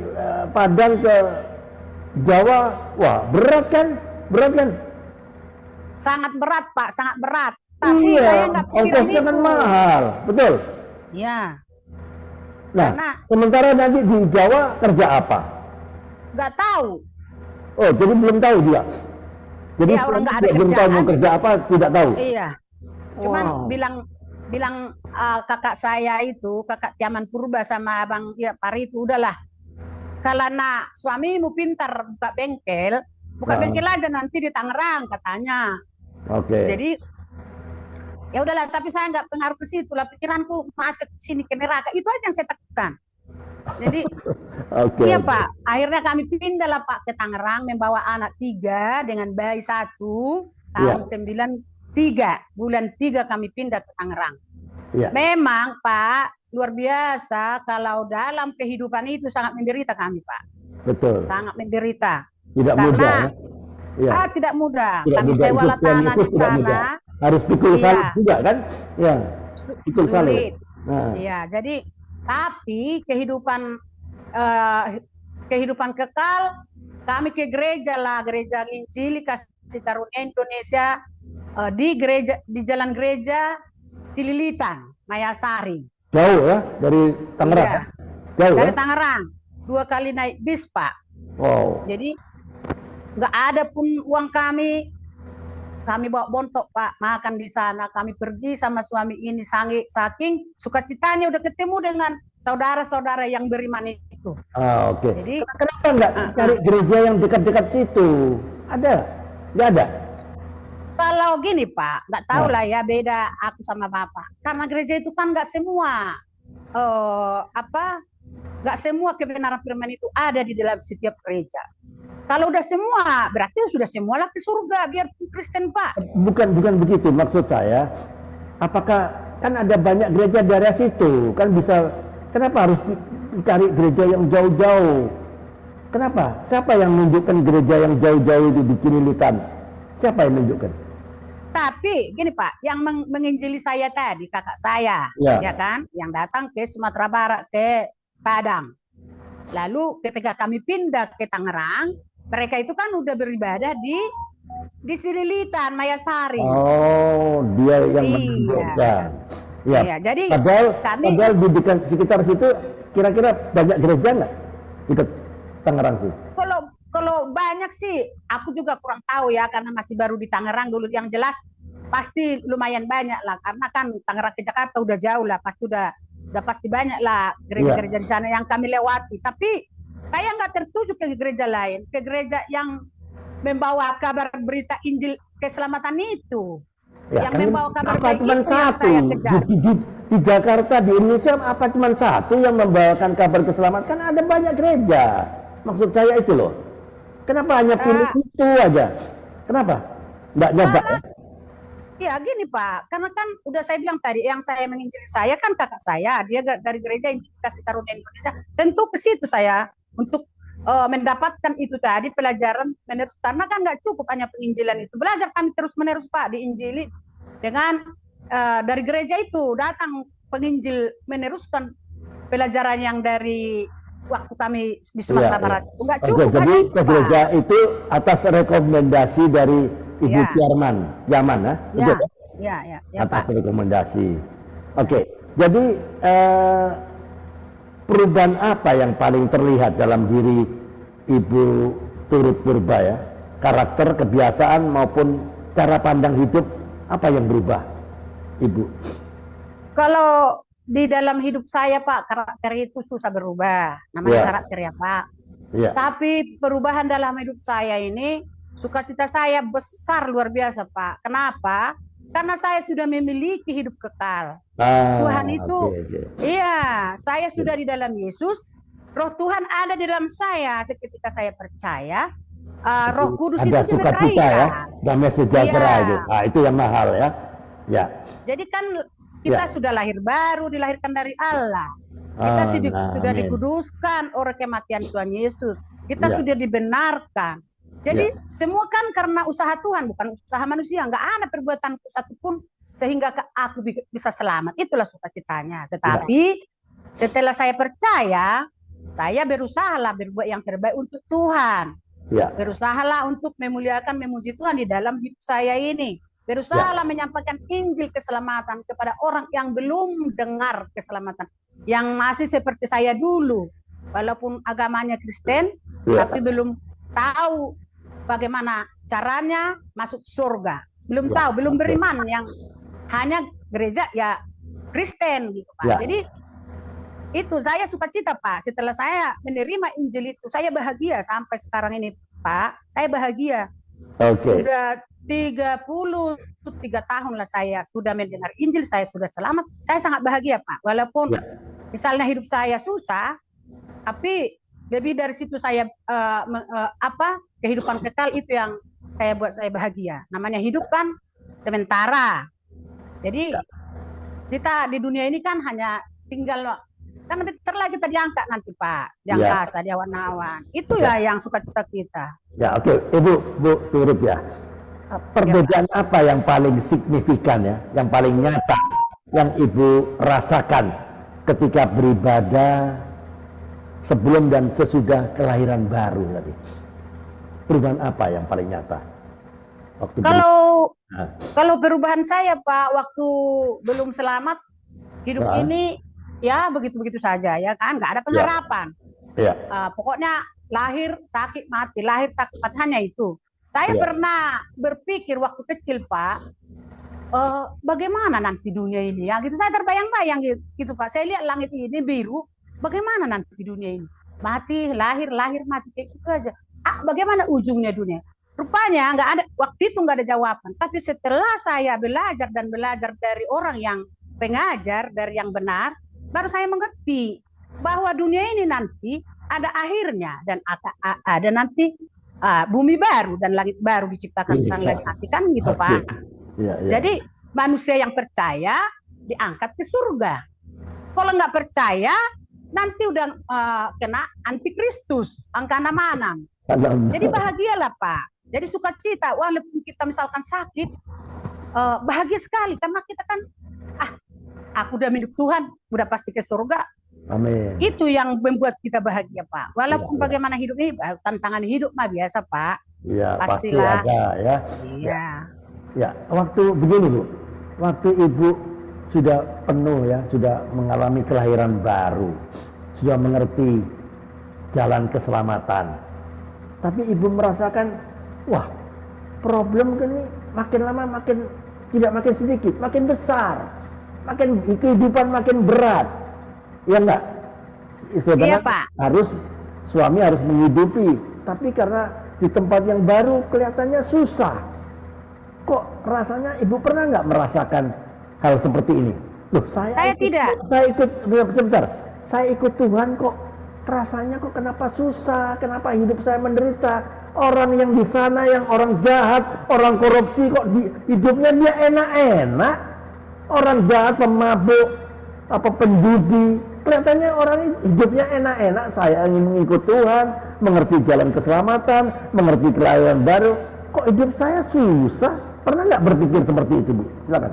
Padang ke Jawa, wah berat kan? Berat kan? Sangat berat Pak, sangat berat. Tapi Iya, saya nggak pikiran ongkosnya itu. kan mahal, betul. Ya, Nah, karena sementara nanti di Jawa kerja apa? nggak tahu. Oh, jadi belum tahu dia. Jadi Iya, orang nggak ada belum tahu mau kerjaan. kerja apa, tidak tahu. Iya, cuman Wow. bilang kakak saya itu, kakak Tiaman Purba sama abang Pari itu udahlah. Kalau nak suamimu pintar buka bengkel aja nanti di Tangerang katanya. Oke. Jadi ya udahlah, tapi saya nggak pengaruh ke situ lah, pikiranku macet sini ke neraka, itu aja yang saya takutkan. Jadi Oke. iya Pak, akhirnya kami pindah lah Pak ke Tangerang, membawa anak 3 dengan bayi 1 tahun 93, bulan 3 kami pindah ke Tangerang. Iya. Memang Pak, luar biasa kalau dalam kehidupan itu sangat menderita kami Pak, Betul. sangat menderita. Tidak Karena mudah. Ya. tidak mudah. Tidak Kami mudah. sewa Hidup lah Tuhan tanah Yesus di tidak mudah. sana, Harus pikul Iya. salib juga kan? Ya. Pikul salib. sulit. Nah, Iya, jadi tapi kehidupan kekal kami ke gereja lah, gereja Injili Kasih Karunia Indonesia, di jalan gereja Cililitan, Mayasari. jauh ya dari Tangerang. Iya. Jauh Dari ya? Tangerang 2 kali naik bis Pak. Wow. Jadi nggak ada pun uang kami. Kami bawa bontok Pak, makan di sana. Kami pergi sama suami ini saking sukacitanya udah ketemu dengan saudara-saudara yang beriman itu. Oke. Jadi Kenapa nggak cari gereja yang dekat-dekat situ? Ada? Nggak ada? kalau gini Pak, nggak tahu lah ya beda aku sama Bapak. Karena gereja itu kan nggak semua nggak semua kebenaran firman itu ada di dalam setiap gereja. Kalau udah semua, berarti sudah semua lah ke surga, biar Kristen Pak. Bukan begitu maksud saya. Apakah kan ada banyak gereja daerah situ, kan bisa. Kenapa harus cari gereja yang jauh-jauh? Kenapa? Siapa yang menunjukkan gereja yang jauh-jauh itu di Cililitan? Siapa yang menunjukkan? Tapi gini Pak, yang menginjili saya tadi kakak saya, ya kan, yang datang ke Sumatera Barat, ke Padang. Lalu ketika kami pindah ke Tangerang, mereka itu kan udah beribadah di Cililitan, Mayasari. Oh, dia yang menunjukkan. Ya. Iya, jadi padahal di sekitar situ kira-kira banyak gereja nggak di Tangerang sih? Kalau banyak sih, aku juga kurang tahu ya karena masih baru di Tangerang dulu. Yang jelas pasti lumayan banyak lah, karena kan Tangerang ke Jakarta udah jauh lah, udah pasti banyak lah gereja-gereja di sana yang kami lewati. Tapi saya nggak tertuju ke gereja lain, ke gereja yang membawa kabar berita Injil keselamatan itu. Ya, yang membawa kabar baik itu yang satu. saya kejar. Di Jakarta, di Indonesia, apa cuma satu yang membawakan kabar keselamatan? Kan ada banyak gereja. Maksud saya itu loh. Kenapa hanya pilih itu aja? Kenapa? Nggak nyoba ya? Ya gini Pak, karena kan udah saya bilang tadi, yang saya menginjili saya kan kakak saya, dia dari gereja Injil Kasih Karunia Indonesia. Tentu ke situ saya untuk mendapatkan itu tadi pelajaran menerus, karena kan nggak cukup hanya penginjilan itu, belajar kami terus menerus Pak, diinjili dengan dari gereja itu datang penginjil meneruskan pelajaran yang dari waktu kami di Sumatera Barat. Nggak cukup jadi hanya itu, ke gereja Pak. itu atas rekomendasi dari Ibu Yaman, ya atas Pak. rekomendasi. Oke, jadi perubahan apa yang paling terlihat dalam diri Ibu Turut Purba ya? Karakter, kebiasaan maupun cara pandang hidup, apa yang berubah, Ibu? Kalau di dalam hidup saya Pak, karakter itu susah berubah. Namanya karakter ya Pak. Tapi perubahan dalam hidup saya ini, sukacita saya besar luar biasa Pak. Kenapa? Karena saya sudah memiliki hidup kekal. Tuhan itu, iya, saya sudah di dalam Yesus. Roh Tuhan ada di dalam saya. Ketika saya percaya, Roh Kudus ada itu sukacita ya, damai sejahtera itu. Itu yang mahal ya. Ya. Jadi kan kita sudah lahir baru, dilahirkan dari Allah. Kita sudah dikuduskan oleh kematian Tuhan Yesus. Kita sudah dibenarkan. Jadi semua kan karena usaha Tuhan, bukan usaha manusia. Nggak ada perbuatan satupun sehingga aku bisa selamat. Itulah sukacitanya. Tetapi setelah saya percaya, saya berusahalah berbuat yang terbaik untuk Tuhan. Berusahalah untuk memuliakan, memuji Tuhan di dalam hidup saya ini. Berusahalah menyampaikan Injil keselamatan kepada orang yang belum dengar keselamatan. Yang masih seperti saya dulu. Walaupun agamanya Kristen, tapi belum tahu bagaimana caranya masuk surga. Belum tahu, belum beriman, yang hanya gereja ya Kristen gitu Pak. Jadi itu saya sukacita Pak. Setelah saya menerima Injil itu, saya bahagia sampai sekarang ini Pak. Saya bahagia. Sudah 33 tahun lah saya sudah mendengar Injil, saya sudah selamat. Saya sangat bahagia Pak. Walaupun misalnya hidup saya susah, tapi lebih dari situ saya kehidupan kekal itu yang saya buat saya bahagia. Namanya hidup kan sementara. Jadi kita di dunia ini kan hanya tinggal, kan bentar lagi kita diangkat nanti Pak, di angkasa, di awan-awan. Itulah yang sukacita kita. Ya oke, Ibu Turut ya. Perbedaan apa yang paling signifikan ya, yang paling nyata, yang Ibu rasakan ketika beribadah sebelum dan sesudah kelahiran baru tadi? Perubahan apa yang paling nyata? Kalau perubahan saya Pak, waktu belum selamat, hidup ini ya begitu-begitu saja ya kan, nggak ada pengharapan. Pokoknya lahir sakit mati, lahir sakit mati, hanya itu. Saya Iya. pernah berpikir waktu kecil, Pak, bagaimana nanti dunia ini ya gitu. Saya terbayang-bayang gitu, Pak. Saya lihat langit ini biru, bagaimana nanti dunia ini? Mati, lahir, lahir, mati, kayak gitu aja. Bagaimana ujungnya dunia? Rupanya nggak ada, waktu itu nggak ada jawaban. Tapi setelah saya belajar dan belajar dari orang yang pengajar, dari yang benar, baru saya mengerti bahwa dunia ini nanti ada akhirnya dan ada nanti bumi baru dan langit baru diciptakan Tuhan lagi nanti, kan gitu, Pak. Jadi manusia yang percaya diangkat ke surga. Kalau nggak percaya nanti udah kena antikristus, angka 66. Jadi bahagialah, Pak. Jadi sukacita, walaupun kita misalkan sakit, bahagia sekali karena kita kan, aku udah milik Tuhan, udah pasti ke surga. Amin. Itu yang membuat kita bahagia, Pak. Walaupun bagaimana hidup ini, tantangan hidup mah biasa, Pak. Iya, pastilah. Pasti ada ya. Iya. Ya, waktu begini Bu, waktu Ibu sudah penuh ya, sudah mengalami kelahiran baru, sudah mengerti jalan keselamatan. Tapi Ibu merasakan, wah, problem ini makin lama makin tidak makin sedikit, makin besar, makin kehidupan makin berat, ya enggak? Iya, Pak. Suami harus menghidupi, tapi karena di tempat yang baru kelihatannya susah. Kok rasanya Ibu pernah nggak merasakan hal seperti ini? Loh, saya tidak. Saya ikut Tuhan kok. Rasanya kok kenapa susah, kenapa hidup saya menderita? Orang yang di sana yang orang jahat, orang korupsi kok hidupnya dia enak-enak. Orang jahat, pemabuk, penjudi, kelihatannya orang hidupnya enak-enak. Saya ingin mengikut Tuhan, mengerti jalan keselamatan, mengerti kelahiran baru. Kok hidup saya susah? Pernah nggak berpikir seperti itu, Bu? Silakan.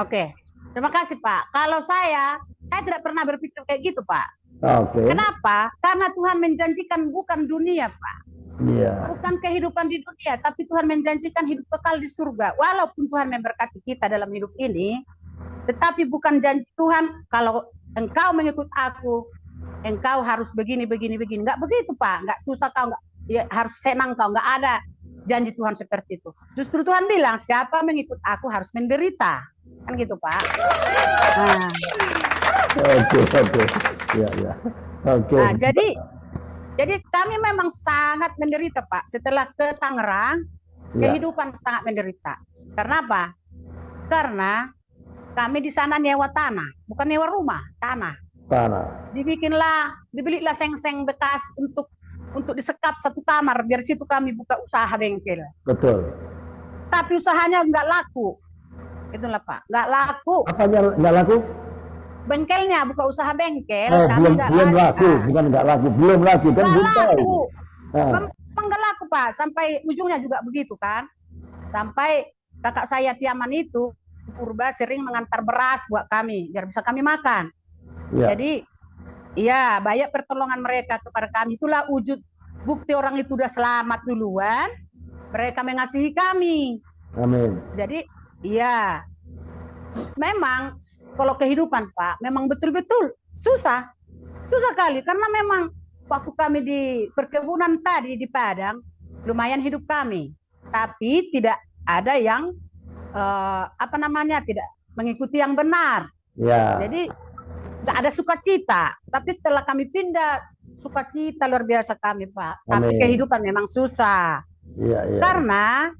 Oke, terima kasih, Pak. Kalau saya tidak pernah berpikir kayak gitu, Pak. Oke. Kenapa? Karena Tuhan menjanjikan bukan dunia, Pak. Iya. Bukan kehidupan di dunia, tapi Tuhan menjanjikan hidup kekal di surga. Walaupun Tuhan memberkati kita dalam hidup ini, tetapi bukan janji Tuhan kalau engkau mengikut aku, engkau harus begini. Nggak begitu, Pak. Nggak susah kau, nggak ya, harus senang kau. Nggak ada janji Tuhan seperti itu. Justru Tuhan bilang, siapa mengikut aku harus menderita. Kan gitu, Pak. Nah. Oke. Ya. Oke. Nah, jadi kami memang sangat menderita, Pak. Setelah ke Tangerang, kehidupan sangat menderita. Karena apa? Karena kami di sana nyewa tanah, bukan nyewa rumah, tanah. Dibelilah seng-seng bekas untuk disekap satu kamar, biar situ kami buka usaha bengkel. Betul. Tapi usahanya nggak laku. Itulah, Pak, nggak laku. Apanya nggak laku? Bengkelnya, buka usaha bengkel. Belum laku, bukan nggak laku, belum laku kan belum tahu. Memang nggak laku, Pak. Sampai ujungnya juga begitu kan. Sampai kakak saya Tiaman itu Purba sering mengantar beras buat kami biar bisa kami makan. Ya. Jadi, iya, banyak pertolongan mereka kepada kami. Itulah wujud bukti orang itu udah selamat duluan. Mereka mengasihi kami. Amin. Jadi, iya. Memang kalau kehidupan, Pak, memang betul-betul susah kali karena memang waktu kami di perkebunan tadi di Padang lumayan hidup kami, tapi tidak ada yang tidak mengikuti yang benar. Ya. Jadi tidak ada sukacita, tapi setelah kami pindah sukacita luar biasa kami, Pak. Tapi kehidupan memang susah. Ya. Karena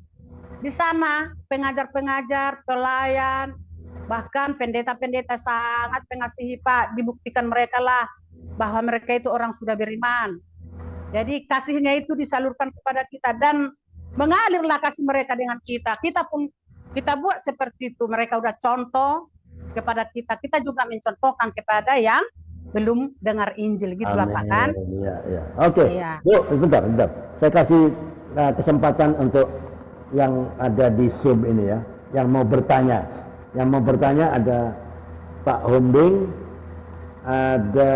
di sana pengajar-pengajar, pelayan, bahkan pendeta-pendeta sangat mengasihi, Pak. Dibuktikan mereka lah bahwa mereka itu orang sudah beriman. Jadi kasihnya itu disalurkan kepada kita dan mengalirlah kasih mereka dengan kita. Kita pun kita buat seperti itu. Mereka udah contoh kepada kita. Kita juga mencontohkan kepada yang belum dengar Injil, gitulah, Pak, kan? Iya. Oke. Bu, bentar. Saya kasih kesempatan untuk yang ada di Zoom ini ya, yang mau bertanya. Yang mau bertanya ada Pak Hombing, ada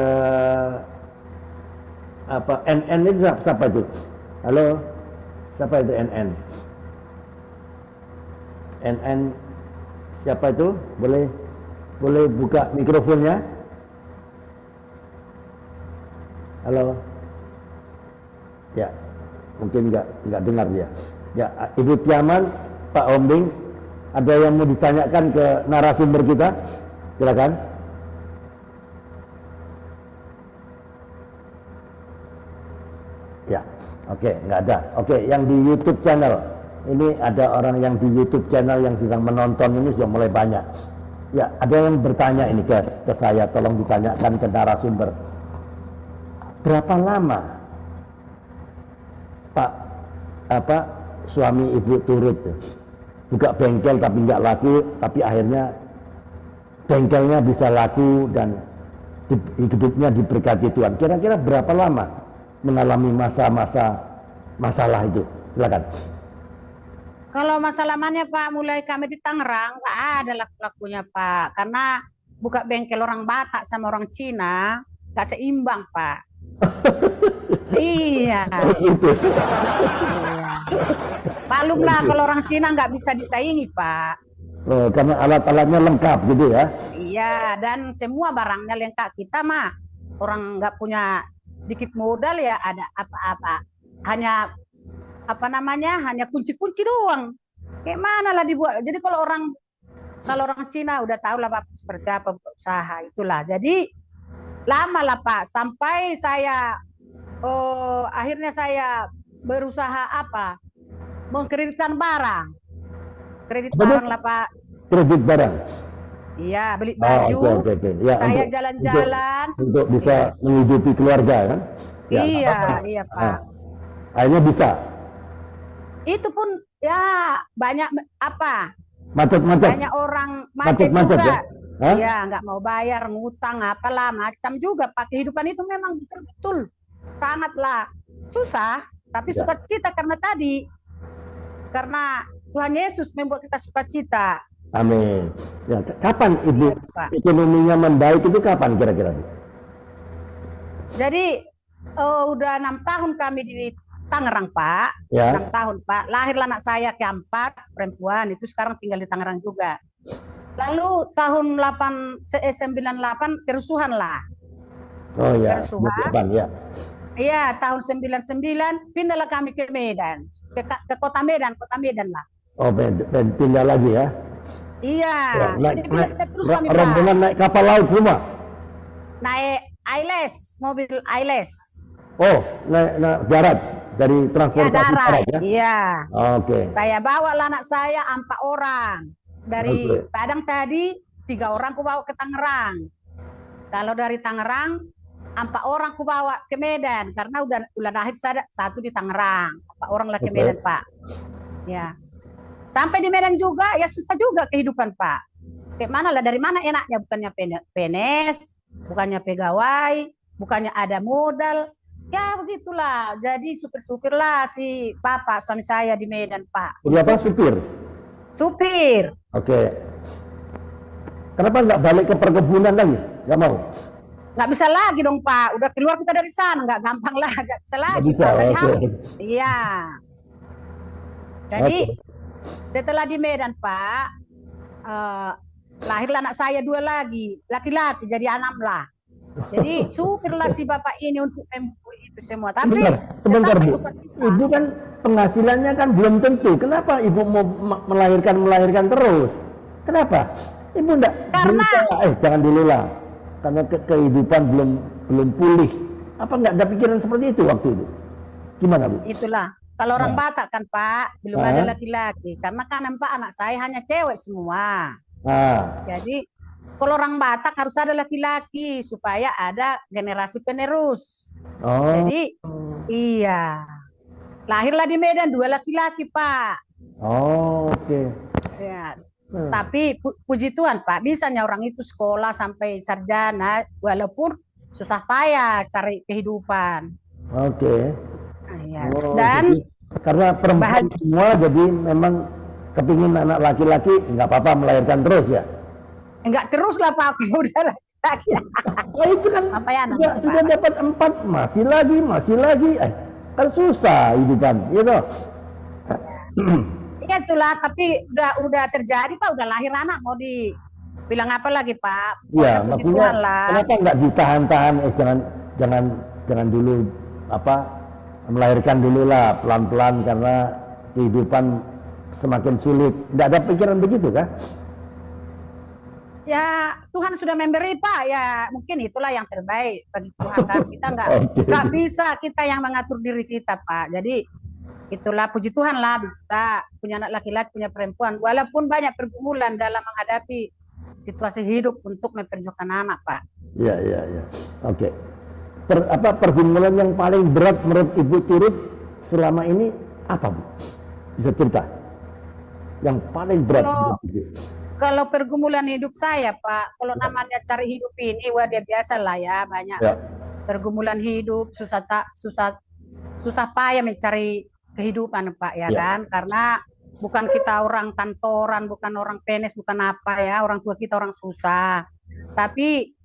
NN itu siapa itu? Halo, siapa itu NN? NN siapa itu? Boleh buka mikrofonnya? Halo. Ya, mungkin nggak dengar dia. Ya, Ibu Tiaman, Pak Ombing, ada yang mau ditanyakan ke narasumber kita? Silakan. Ya, oke, nggak ada. Oke, yang di YouTube channel. Ini ada orang yang di YouTube channel yang sedang menonton ini sudah mulai banyak. Ya, ada yang bertanya ini ke saya, tolong ditanyakan ke narasumber. Berapa lama Pak suami Ibu turut buka bengkel tapi nggak laku, tapi akhirnya bengkelnya bisa laku dan hidupnya diberkati Tuhan. Kira-kira berapa lama mengalami masa-masa masalah itu? Silakan. Kalau masalahnya Pak, mulai kami di Tangerang nggak ada laku-lakunya Pak, karena buka bengkel orang Batak sama orang Cina nggak seimbang Pak. Iya. Malumlah kalau orang Cina nggak bisa disaingi Pak. Oh, karena alat-alatnya lengkap gitu ya? Iya, dan semua barangnya lengkap. Kita mah orang nggak punya dikit modal ya, ada apa-apa. Hanya hanya kunci-kunci doang. Kayak mana lah dibuat. Jadi kalau orang Cina udah tahu lah Pak seperti apa usaha itulah. Jadi lama lah Pak sampai saya akhirnya saya berusaha mengkreditkan barang. Kredit barang lah Pak. Kredit barang. Iya, beli baju. Okay. Ya, saya jalan-jalan untuk bisa menghidupi keluarga kan? Ya, iya Pak. Akhirnya bisa. Itu pun ya banyak macet-macet. Banyak orang macet juga. Ya? Iya, nggak mau bayar, ngutang apalah macam juga Pak. Kehidupan itu memang betul-betul sangatlah susah, tapi sukacita karena Tuhan Yesus membuat kita sukacita. Amin. Ya, kapan Ibu ekonominya membaik itu kapan kira-kira? Jadi udah 6 tahun kami di Tangerang Pak, ya. 6 tahun Pak. Lahirlah anak saya keempat perempuan, itu sekarang tinggal di Tangerang juga. Lalu tahun 98 kerusuhan lah. Oh ya. Kerusuhan. Ya. Iya, tahun 99 pindahlah kami ke Medan, ke kota Medan lah. Oh, pindah lagi ya? Iya. Ya, terus kami rombongan naik kapal laut semua? Naik Ailes, mobil Ailes. Oh, naik darat dari transportasi darat ya? Iya. Oke. Saya bawa lah anak saya 4 orang. Dari Padang tadi 3 orang ku bawa ke Tangerang. Kalau dari Tangerang 4 orang ku bawa ke Medan karena udah lahir satu di Tangerang. 4 orang lah ke Medan Pak. Ya. Sampai di Medan juga ya susah juga kehidupan Pak. Kayak mana lah, dari mana enaknya, bukannya PNS, bukannya pegawai, bukannya ada modal. Ya begitulah. Jadi supir-supir lah si Bapak suami saya di Medan Pak. Jadi apa, supir? Supir. Oke. Kenapa nggak balik ke perkebunan lagi? Nggak mau? Nggak bisa lagi dong Pak. Udah keluar kita dari sana, nggak gampang lah, nggak bisa lagi. Pak. Iya. Jadi setelah di Medan Pak, lahirlah anak saya 2 lagi, laki-laki, jadi 6 lah. Jadi supirlah si Bapak ini untuk itu semua. Tapi sebentar Bu. Ibu kan penghasilannya kan belum tentu. Kenapa Ibu mau melahirkan terus? Kenapa? Ibu enggak? Karena jangan dulu lah. Karena kehidupan belum pulih. Apa enggak ada pikiran seperti itu waktu itu? Gimana Bu? Itulah. Kalau orang Batak kan Pak, belum ada laki-laki. Karena kan anak saya hanya cewek semua. Jadi kalau orang Batak harus ada laki-laki supaya ada generasi penerus. Jadi iya. Lahirlah di Medan 2 laki-laki Pak. Oke. Ya. Tapi puji Tuhan Pak, bisanya orang itu sekolah sampai sarjana walaupun susah payah cari kehidupan. Oke. Ya. Dan karena perempuan semua jadi memang kepingin anak laki-laki, nggak apa-apa melahirkan terus ya? Enggak terus lah Pak, kalau udah laki-laki. Oh itu kan sudah dapat 4, masih lagi, kan susah hidupan, gitu. Iya itulah, tapi udah terjadi Pak, udah lahir anak, mau dibilang apa lagi Pak? Iya, maksudnya kenapa nggak ditahan-tahan? Jangan dulu melahirkan dulu lah pelan-pelan karena kehidupan semakin sulit. Tidak ada pikiran begitu kah? Ya Tuhan sudah memberi Pak, ya mungkin itulah yang terbaik bagi Tuhan kan. Kita nggak bisa kita yang mengatur diri kita Pak. Jadi itulah puji Tuhan lah bisa punya anak laki-laki, punya perempuan. Walaupun banyak pergumulan dalam menghadapi situasi hidup untuk memperjuangkan anak Pak. Iya. Oke. Pergumulan yang paling berat menurut Ibu Turut selama ini apa Bu? Bisa cerita? Yang paling berat. Kalau pergumulan hidup saya Pak, kalau namanya cari hidup ini, wah dia biasa lah ya, banyak pergumulan hidup, susah payah mencari kehidupan Pak ya kan, karena bukan kita orang kantoran, bukan orang PNS, bukan apa ya, orang tua kita orang susah. Tapi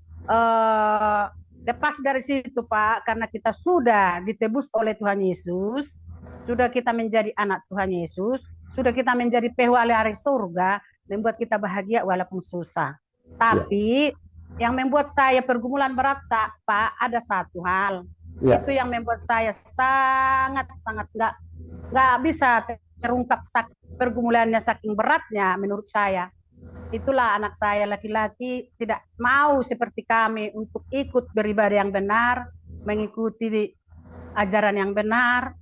lepas dari situ Pak, karena kita sudah ditebus oleh Tuhan Yesus, sudah kita menjadi anak Tuhan Yesus, sudah kita menjadi pehwali surga, membuat kita bahagia walaupun susah. Tapi yang membuat saya pergumulan berat Pak, ada satu hal. Itu yang membuat saya sangat nggak bisa terungkap pergumulannya saking beratnya menurut saya. Itulah anak saya laki-laki tidak mau seperti kami untuk ikut beribadah yang benar, mengikuti ajaran yang benar,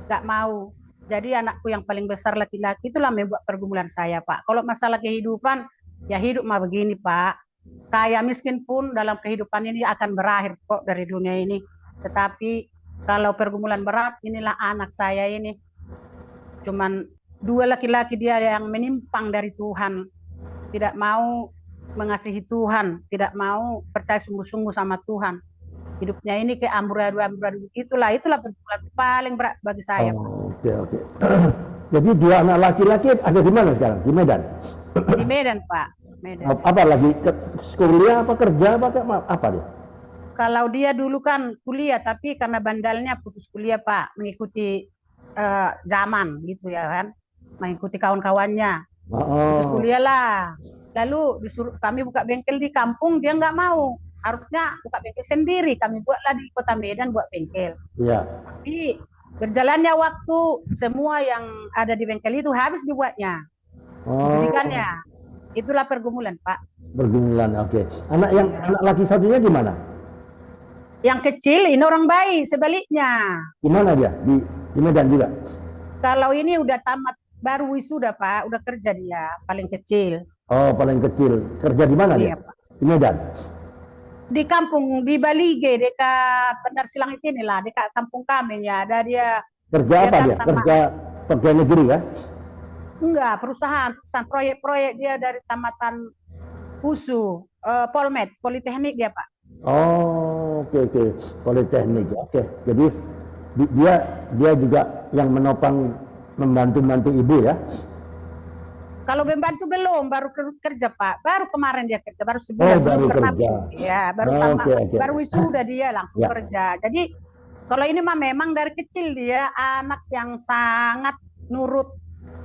nggak mau. Jadi anakku yang paling besar laki-laki itulah membuat pergumulan saya Pak. Kalau masalah kehidupan, ya hidup mah begini Pak. Kaya miskin pun dalam kehidupan ini akan berakhir kok dari dunia ini. Tetapi kalau pergumulan berat, inilah anak saya ini. Cuman 2 laki-laki dia yang menyimpang dari Tuhan. Tidak mau mengasihi Tuhan. Tidak mau percaya sungguh-sungguh sama Tuhan. Hidupnya ini kayak amburadul. Itulah pergumulan paling berat bagi saya. Oke. Jadi 2 anak laki-laki ada di mana sekarang? Di Medan? Di Medan Pak. Medan. Apa lagi? Kuliah apa kerja apa dia? Kalau dia dulu kan kuliah, tapi karena bandalnya putus kuliah Pak, mengikuti zaman gitu ya kan, mengikuti kawan-kawannya. Putus kuliah lah. Lalu disuruh kami buka bengkel di kampung, dia nggak mau. Harusnya buka bengkel sendiri, kami buatlah di kota Medan buat bengkel. Iya. Tapi berjalannya waktu, semua yang ada di bengkel itu habis dibuatnya. Dijadikannya. Itulah pergumulan Pak. Pergumulan, oke. Anak laki satunya di mana? Yang kecil ini orang baik, sebaliknya. Di mana dia? Di Medan juga? Kalau ini udah tamat, baru wisuda Pak, udah kerja dia, paling kecil. Oh, paling kecil. Kerja di mana dia? Pak. Di Medan? Di kampung, di Balige, dekat Bandar Silang itu inilah, dekat kampung kami ya. Ada dia. Kerja apa dia? Kerja pegawai negeri ya? Enggak, perusahaan proyek-proyek dia dari tamatan USU, Polmed, Politeknik dia Pak. Oh, oke. Politeknik. Oke. Jadi dia juga yang menopang membantu ibu ya? Kalau membantu belum, baru kerja Pak. Baru kemarin dia kerja, baru sebulan. Baru kerja. Ya, baru wisuda dia langsung kerja. Jadi kalau ini mah memang dari kecil dia anak yang sangat nurut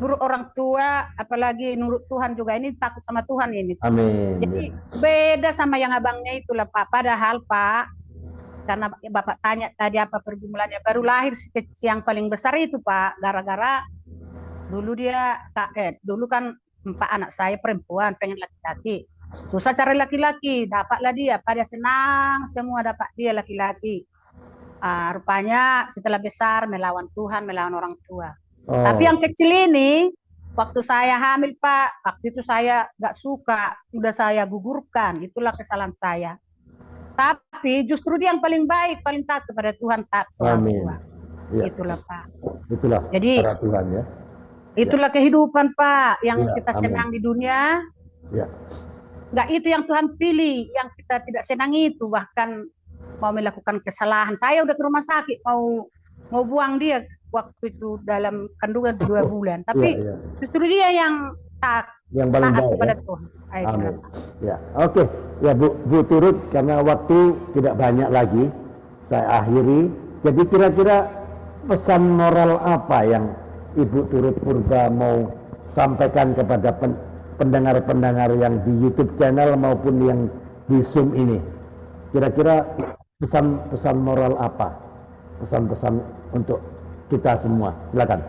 orang tua, apalagi nurut Tuhan juga. Ini takut sama Tuhan ini. Amin. Jadi beda sama yang abangnya itulah Pak. Padahal Pak, karena Bapak tanya tadi apa pergumulannya, baru lahir si yang paling besar itu Pak, gara-gara dulu dulu kan 4 anak saya perempuan, pengen laki-laki, susah cari laki-laki, dapatlah dia, pada senang semua dapat dia laki-laki. Rupanya setelah besar melawan Tuhan, melawan orang tua. Tapi yang kecil ini, waktu saya hamil Pak, waktu itu saya nggak suka, udah saya gugurkan, itulah kesalahan saya. Tapi justru dia yang paling baik, paling taat kepada Tuhan, taat sama Tuhan. Ya. Itulah Pak. Itulah. Jadi Tuhan ya. Itulah kehidupan Pak, yang kita senang di dunia. Ya. Nggak itu yang Tuhan pilih, yang kita tidak senang itu, bahkan mau melakukan kesalahan. Saya udah ke rumah sakit mau buang dia waktu itu dalam kandungan 2 bulan. Tapi justru dia yang taat kepada Tuhan. Amin. Ya, oke. Ya Bu Turut, karena waktu tidak banyak lagi, saya akhiri. Jadi kira-kira pesan moral apa yang Ibu Turut Purba mau sampaikan kepada pendengar-pendengar yang di YouTube channel maupun yang di Zoom ini? Kira-kira pesan moral apa? Pesan-pesan untuk kita semua. Silakan.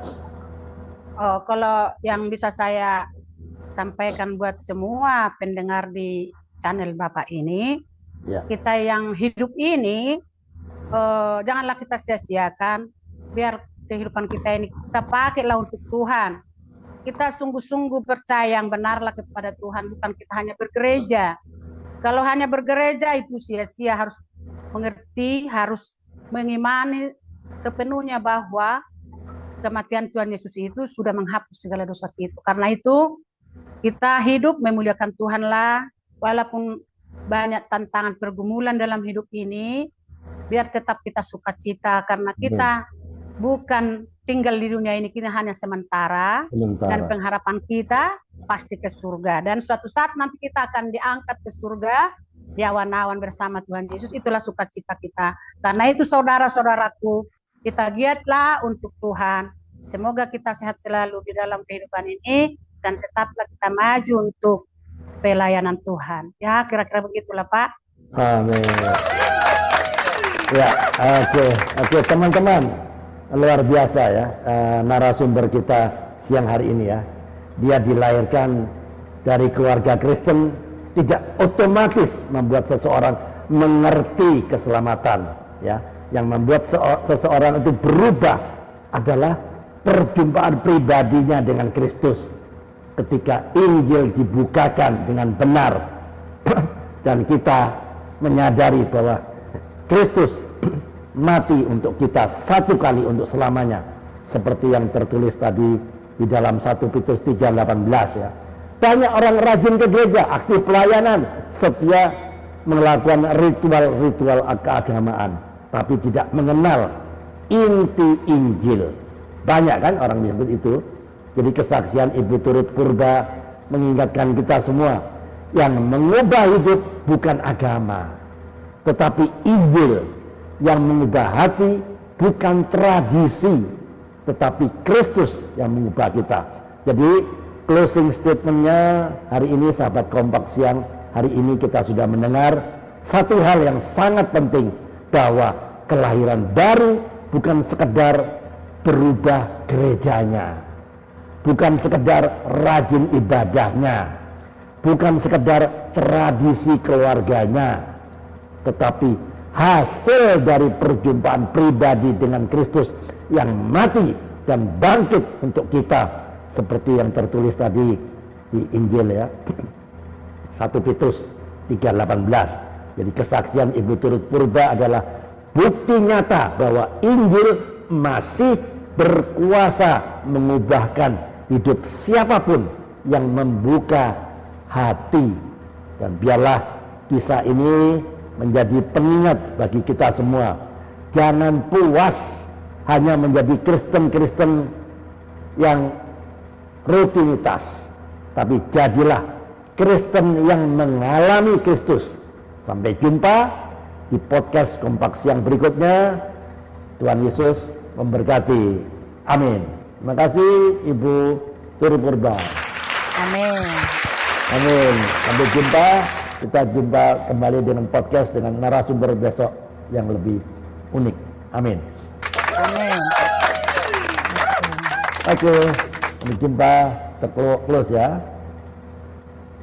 Oh, kalau yang bisa saya sampaikan buat semua pendengar di channel Bapak ini, Ya. kita yang hidup ini janganlah kita sia-siakan, biar kehidupan kita ini kita pakailah untuk Tuhan. Kita sungguh-sungguh percaya yang benarlah kepada Tuhan, bukan kita hanya bergereja. Kalau hanya bergereja itu sia-sia, harus mengerti, harus mengimani sepenuhnya bahwa kematian Tuhan Yesus itu sudah menghapus segala dosa kita. Karena itu kita hidup memuliakan Tuhanlah, walaupun banyak tantangan pergumulan dalam hidup ini, biar tetap kita sukacita karena kita bukan tinggal di dunia ini, kita hanya sementara. Dan pengharapan kita pasti ke surga. Dan suatu saat nanti kita akan diangkat ke surga di awan-awan bersama Tuhan Yesus. Itulah sukacita kita. Karena itu saudara-saudaraku, kita giatlah untuk Tuhan. Semoga kita sehat selalu di dalam kehidupan ini dan tetaplah kita maju untuk pelayanan Tuhan. Ya, kira-kira begitulah Pak. Amin. Ya, oke teman-teman. Luar biasa ya, narasumber kita siang hari ini ya. Dia dilahirkan dari keluarga Kristen, tidak otomatis membuat seseorang mengerti keselamatan ya. Yang membuat seseorang itu berubah adalah perjumpaan pribadinya dengan Kristus. Ketika Injil dibukakan dengan benar dan kita menyadari bahwa Kristus mati untuk kita satu kali untuk selamanya, seperti yang tertulis tadi di dalam 1 Petrus 3:18 ya. Banyak orang rajin ke gereja, aktif pelayanan, setia melakukan ritual-ritual keagamaan, tapi tidak mengenal inti Injil. Banyak kan orang menyebut itu. Jadi kesaksian Ibu Turut Purba mengingatkan kita semua, yang mengubah hidup bukan agama, tetapi Injil. Yang mengubah hati bukan tradisi, tetapi Kristus yang mengubah kita. Jadi closing statementnya hari ini sahabat Kompak Siang, hari ini kita sudah mendengar satu hal yang sangat penting, bahwa kelahiran baru bukan sekedar berubah gerejanya, bukan sekedar rajin ibadahnya, bukan sekedar tradisi keluarganya, tetapi hasil dari perjumpaan pribadi dengan Kristus yang mati dan bangkit untuk kita, seperti yang tertulis tadi di Injil ya, 1 Petrus 3:18. Jadi kesaksian Ibu Turut Purba adalah bukti nyata bahwa Injil masih berkuasa mengubahkan hidup siapapun yang membuka hati. Dan biarlah kisah ini menjadi pengingat bagi kita semua. Jangan puas hanya menjadi Kristen-Kristen yang rutinitas, tapi jadilah Kristen yang mengalami Kristus. Sampai jumpa di podcast Kompak Siang berikutnya. Tuhan Yesus memberkati. Amin. Terima kasih Ibu Turut Purba. Amin. Amin. Sampai jumpa. Kita jumpa kembali dengan podcast dengan narasumber besok yang lebih unik. Amin. Amin. Oke. Sampai jumpa. Close ya.